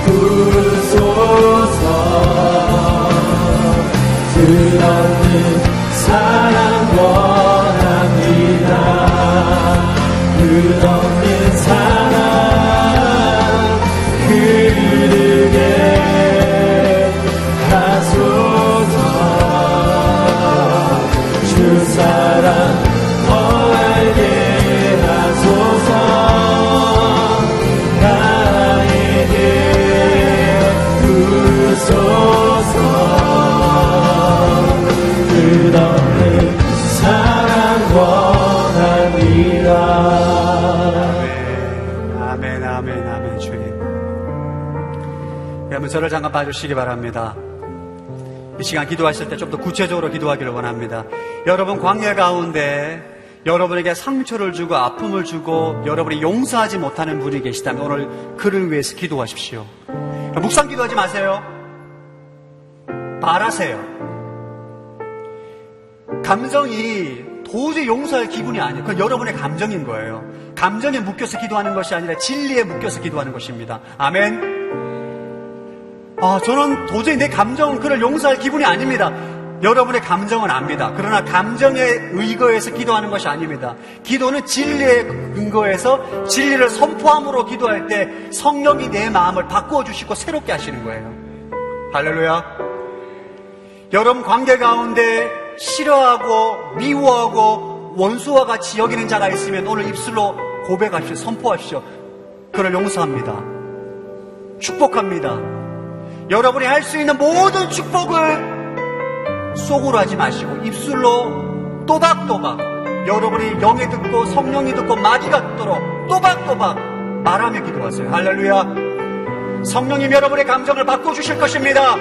부르소서. 끝없는 사랑 원합니다. 끝없는 사랑 그르게 하소서. 주 사랑 더 알게 하소서. 나에게 부르소서. 끝없는 사랑 원합니다. 아멘, 아멘, 아멘, 주님. 여러분, 저를 잠깐 봐주시기 바랍니다. 이 시간 기도하실 때 좀 더 구체적으로 기도하기를 원합니다. 여러분, 광야 가운데 여러분에게 상처를 주고 아픔을 주고 여러분이 용서하지 못하는 분이 계시다면 오늘 그를 위해서 기도하십시오. 묵상 기도하지 마세요. 말하세요. 감정이 도저히 용서할 기분이 아니에요. 그건 여러분의 감정인 거예요. 감정에 묶여서 기도하는 것이 아니라 진리에 묶여서 기도하는 것입니다. 아멘. 저는 도저히 내 감정은 그를 용서할 기분이 아닙니다. 여러분의 감정은 압니다. 그러나 감정에 의거해서 기도하는 것이 아닙니다. 기도는 진리에 근거해서 진리를 선포함으로 기도할 때 성령이 내 마음을 바꾸어 주시고 새롭게 하시는 거예요. 할렐루야. 여러분 관계 가운데 싫어하고 미워하고 원수와 같이 여기는 자가 있으면 오늘 입술로 고백하십시오. 선포하십시오. 그를 용서합니다. 축복합니다. 여러분이 할 수 있는 모든 축복을 속으로 하지 마시고 입술로 또박또박, 여러분이 영이 듣고 성령이 듣고 마귀 같도록 또박또박 말하며 기도하세요. 할렐루야. 성령님 여러분의 감정을 바꿔주실 것입니다.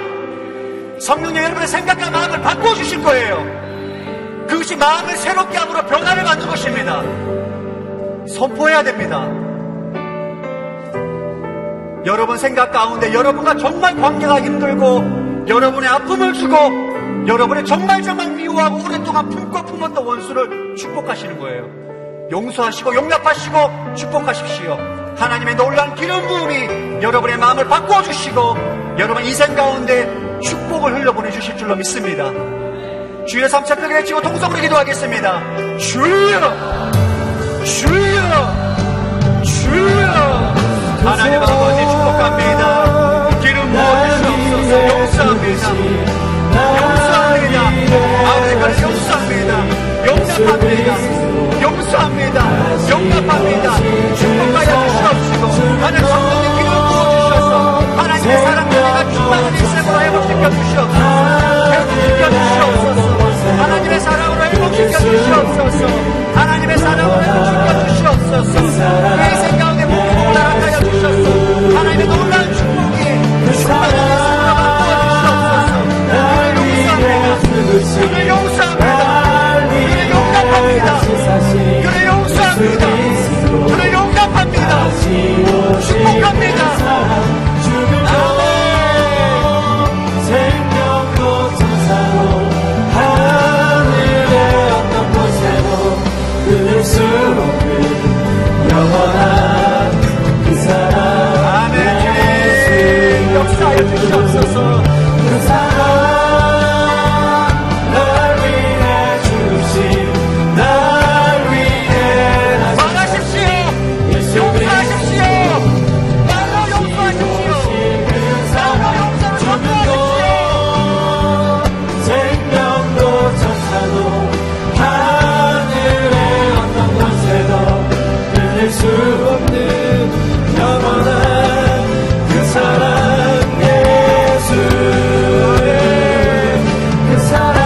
성령님 여러분의 생각과 마음을 바꿔주실 거예요. 그것이 마음을 새롭게 함으로 변화를 받는 것입니다. 선포해야 됩니다. 여러분 생각 가운데 여러분과 정말 관계가 힘들고 여러분의 아픔을 주고 여러분의 정말 미워하고 오랫동안 품고 품었던 원수를 축복하시는 거예요. 용서하시고 용납하시고 축복하십시오. 하나님의 놀라운 기름 부음이 여러분의 마음을 바꿔주시고 여러분 인생 가운데 축복을 흘려보내주실 줄로 믿습니다. 주여 3차 크게 외치고 통성으로 기도하겠습니다. 주여 주여 주여. 하나님 아버지 축복합니다. 기름 부어주시옵소서. 용서합니다. 용서합니다. 아버지께서 용서합니다. 용납합니다. 용서합니다. 용납합니다. 축복하여 주시옵시고 하나님 성령의 기름 부어주셔서 하나님의 사랑과 충만한 인생으로 회복시켜 주시옵소서. 회복시켜 주시옵소서. 하나님의 사랑으로 회복시켜 주시옵소서. 하나님의 사랑으로 회복시켜 주시옵소서. 내 인생 가운데 모든 나라하여 주셔서 하나님의 놀라운 축복이 충만한 인생으로 바꾸어 주시옵소서. 그를 용서합니다. 그를 용납합니다. 그를 용서합니다. 그를 용납합니다. 축복합니다. 생명도 천사도 하늘의 어떤 곳에도 끊을 수 없는 영원한 그 사랑. 아멘. 역사하여 주시옵소서. 그 사랑 날 위해 주신 날 위해 말하십시오. 용서하십시오. 말로 용서하십시오. 말로 용서를 전도하십시오. 생명도 천사도 하늘의 어떤 곳에도 끊을 수 없는 영원한 그 사랑 예수의 그 사랑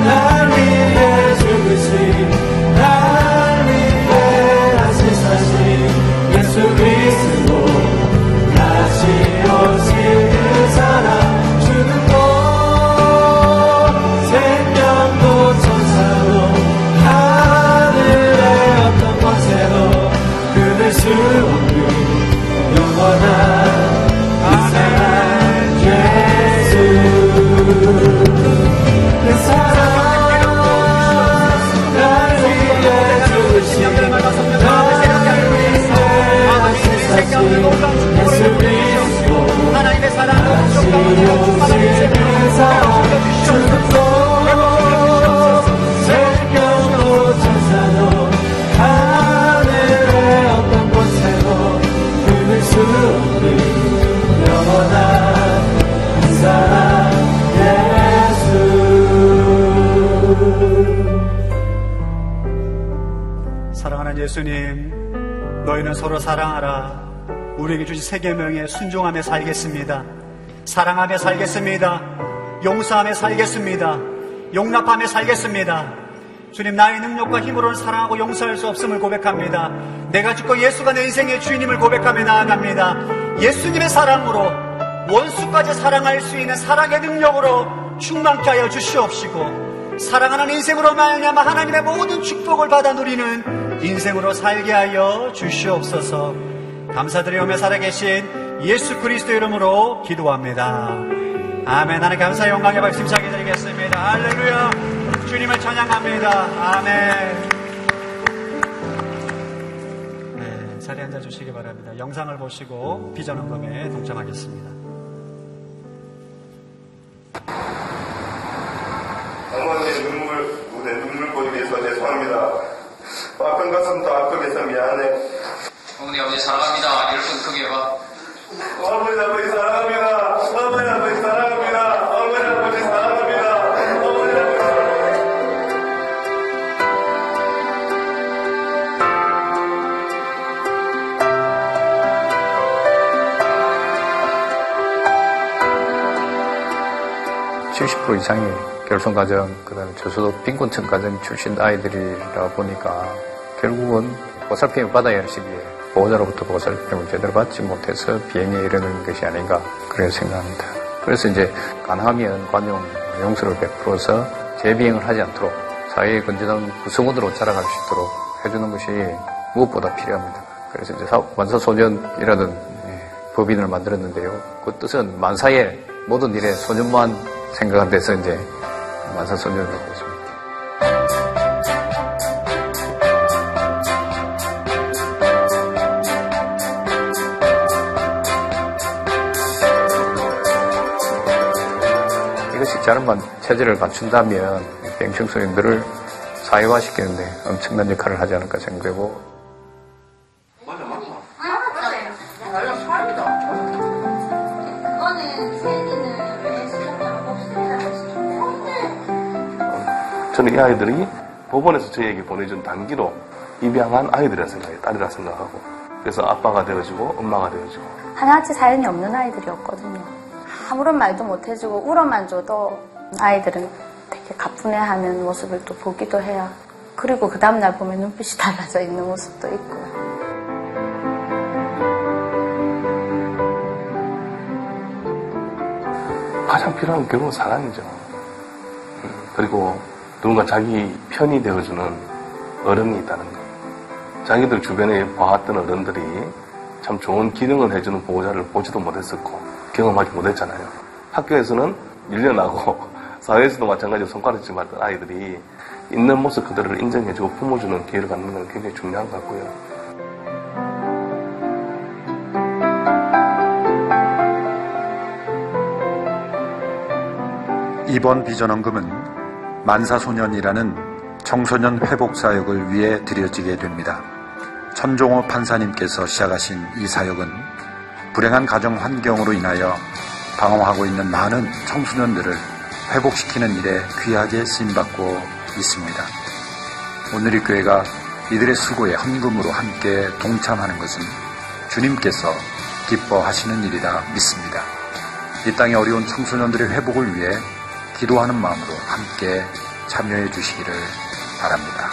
날 위해 죽으신 날 위해 다시 사신 예수 그리스도 다시 오신 그 사랑 주는 곳 생명도 천사도 하늘의 어떤 곳에도 끊을 수 없는 영원한 그 사랑 예수 그 사랑 날 위해 죽으신 날 위해 사신 예수 그리스도 하나님의 사랑을 다시 오신 그 사랑 주는 곳 생명도 천사도 하늘의 어떤 곳에도 끊을 수 없는 영원한 그 사랑 예수. 사랑하는 예수님, 너희는 서로 사랑하라. 우리에게 주신 세 계명에 순종하며 살겠습니다. 사랑하며 살겠습니다. 용서하며 살겠습니다. 용납하며 살겠습니다. 주님, 나의 능력과 힘으로는 사랑하고 용서할 수 없음을 고백합니다. 내가 죽고 예수가 내 인생의 주인임을 고백하며 나아갑니다. 예수님의 사랑으로 원수까지 사랑할 수 있는 사랑의 능력으로 충만케 하여 주시옵시고 사랑하는 인생으로 말미암아 하나님의 모든 축복을 받아 누리는 인생으로 살게 하여 주시옵소서. 감사드리오며 살아계신 예수 그리스도 이름으로 기도합니다. 아멘. 하나님 감사의 영광의 박수 힘차게 드리겠습니다. 할렐루야. 주님을 찬양합니다. 아멘. 네, 자리에 앉아주시기 바랍니다. 영상을 보시고 비전헌금에 동참하겠습니다. 어머니의 눈물 보이기 위해서 죄송합니다. 아픈 가슴 더 아프게서 미안해. 어머니 아버지 사랑합니다. 10분 크게 봐. 어머니 아버지 사랑합니다. 어머니 아버지 사랑합니다. 어머니 아버지 사랑합니다. 어머니 아버지 사랑합니다. 70% 이상이 결손가정, 그 다음에 저소득 빈곤층 가정 출신 아이들이라 보니까 결국은 보살핌을 받아야 할 시기에 보호자로부터 보살핌을 제대로 받지 못해서 비행에 이르는 것이 아닌가 그렇게 생각합니다. 그래서 이제 가능하면 관용 용서를 베풀어서 재비행을 하지 않도록 사회의 건전한 구성원으로 자라갈 수 있도록 해주는 것이 무엇보다 필요합니다. 그래서 이제 만사소년이라는 법인을 만들었는데요. 그 뜻은 만사의 모든 일에 소년만 생각한 데서 이제 만사소년을 하고 있습니다. 이것이 자른만 체제를 갖춘다면 비행청소년들을 사회화시키는데 엄청난 역할을 하지 않을까 생각되고 저는 이 아이들이 법원에서 저희에게 보내준 단기로 입양한 아이들이라 생각해요. 딸이라 생각하고. 그래서 아빠가 되어주고 엄마가 되어주고. 하나같이 사연이 없는 아이들이었거든요. 아무런 말도 못해주고 울어만 줘도 아이들은 되게 가뿐해하는 모습을 또 보기도 해요. 그리고 그 다음날 보면 눈빛이 달라져 있는 모습도 있고요. 가장 필요한 건 결국은 사랑이죠. 그리고 누군가 자기 편이 되어주는 어른이 있다는 것. 자기들 주변에 봐왔던 어른들이 참 좋은 기능을 해주는 보호자를 보지도 못했었고 경험하지 못했잖아요. 학교에서는 밀려나고 사회에서도 마찬가지로 손가락질 받던 아이들이 있는 모습 그대로를 인정해주고 품어주는 기회를 갖는 건 굉장히 중요한 것 같고요. 이번 비전원금은 만사소년이라는 청소년 회복 사역을 위해 드려지게 됩니다. 천종호 판사님께서 시작하신 이 사역은 불행한 가정 환경으로 인하여 방황하고 있는 많은 청소년들을 회복시키는 일에 귀하게 쓰임받고 있습니다. 오늘 이 교회가 이들의 수고에 헌금으로 함께 동참하는 것은 주님께서 기뻐하시는 일이라 믿습니다. 이 땅의 어려운 청소년들의 회복을 위해 기도하는 마음으로 함께 참여해 주시기를 바랍니다.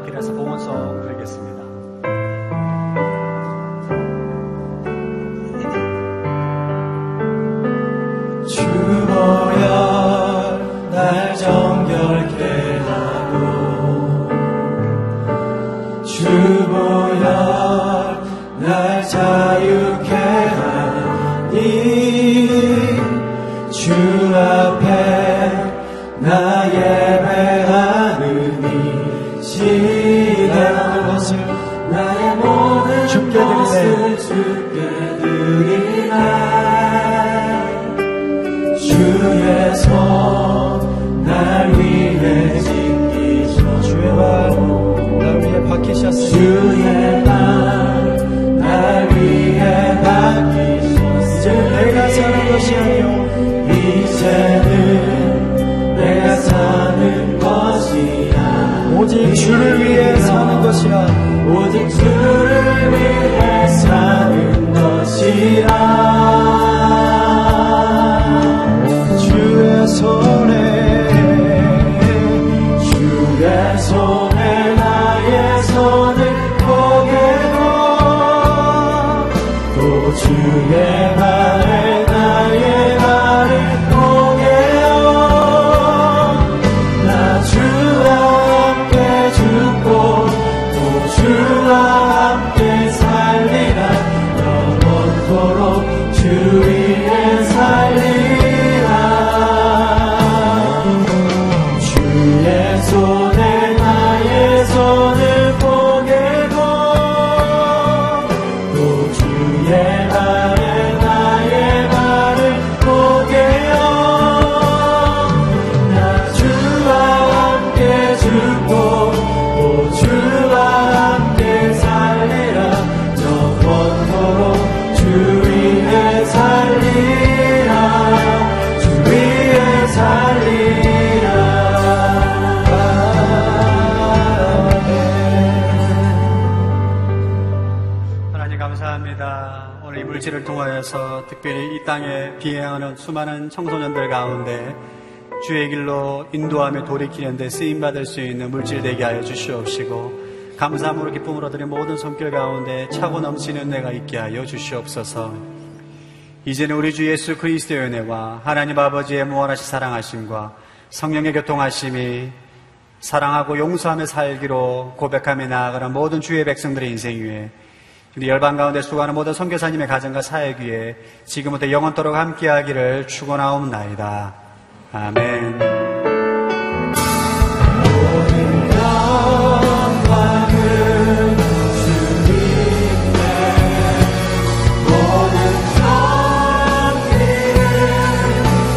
길에서 봉헌송 드리겠습니다. 주보여 날 정결케 하고 주보여 날 자유케 하니 주 앞에 나 예배하느니 시간 것을 나의 모든 주께 것을 주께 드리나 주의 손 날 위해 지키셔 주의 발 날 위해 박히셨으니 주의 발 날 위해 박히셨으니 이제는 내가 사는 것이 아니요 이제는 내가 사는 것이야 오직 주를 위해 사는 것이야 오직 주를 위해 사는 것이야 주의 손에 나의 손을 포개고 또 주의 발에 나의 발을 포개요 나 주와 함께 죽고 또 주와 함께 살리라 영원토록 주 위에 살리라 주의 손에 나의 손을 포개고 또 주의 발에 나의 발을 포개요 나 주와 함께 죽고 또 주와 함께 살리라 영원토록 주 위에 살리라 주 위에 살리라 하나님 감사합니다. 오늘 이 물질을 통하여서 특별히 이 땅에 비행하는 수많은 청소년들 가운데 주의 길로 인도하며 돌이키는 데 쓰임받을 수 있는 물질 되게 하여 주시옵시고 감사함으로 기쁨으로 드린 모든 손길 가운데 차고 넘치는 은혜가 있게 하여 주시옵소서. 이제는 우리 주 예수 그리스도의 은혜와 하나님 아버지의 무한하신 사랑하심과 성령의 교통하심이 사랑하고 용서하며 살기로 고백하며 나아가는 모든 주의 백성들의 인생 위에 우리 열방 가운데 수고하는 모든 선교사님의 가정과 사역 위에 지금부터 영원토록 함께하기를 축원하옵나이다. 아멘. 모든 영광은 주님께 모든 존귀는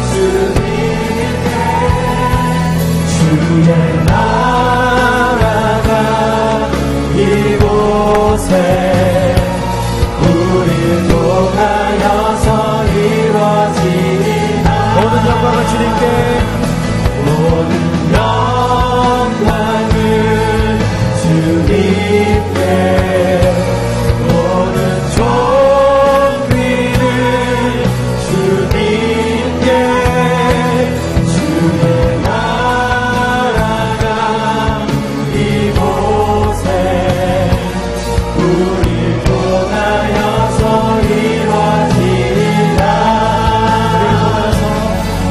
주님께 주의 나라가 이곳에 우릴 통하여서 이루어지리라 모든 영광을 주님께 모든 영광을 주님께 모든 존귀는 주님께 주의 나라가 이곳에 우릴 통하여서 이루어지리라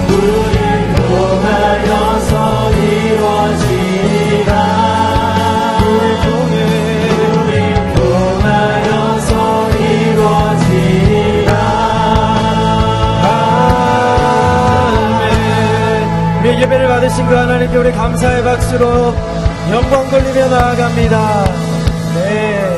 우릴 통하여서 이루어지리라 우릴 통하여서 이루어지리라 아멘. 우리의 예배를 받으신 그 하나님께 우리 감사의 박수로 영광 돌리며 나아갑니다. 네.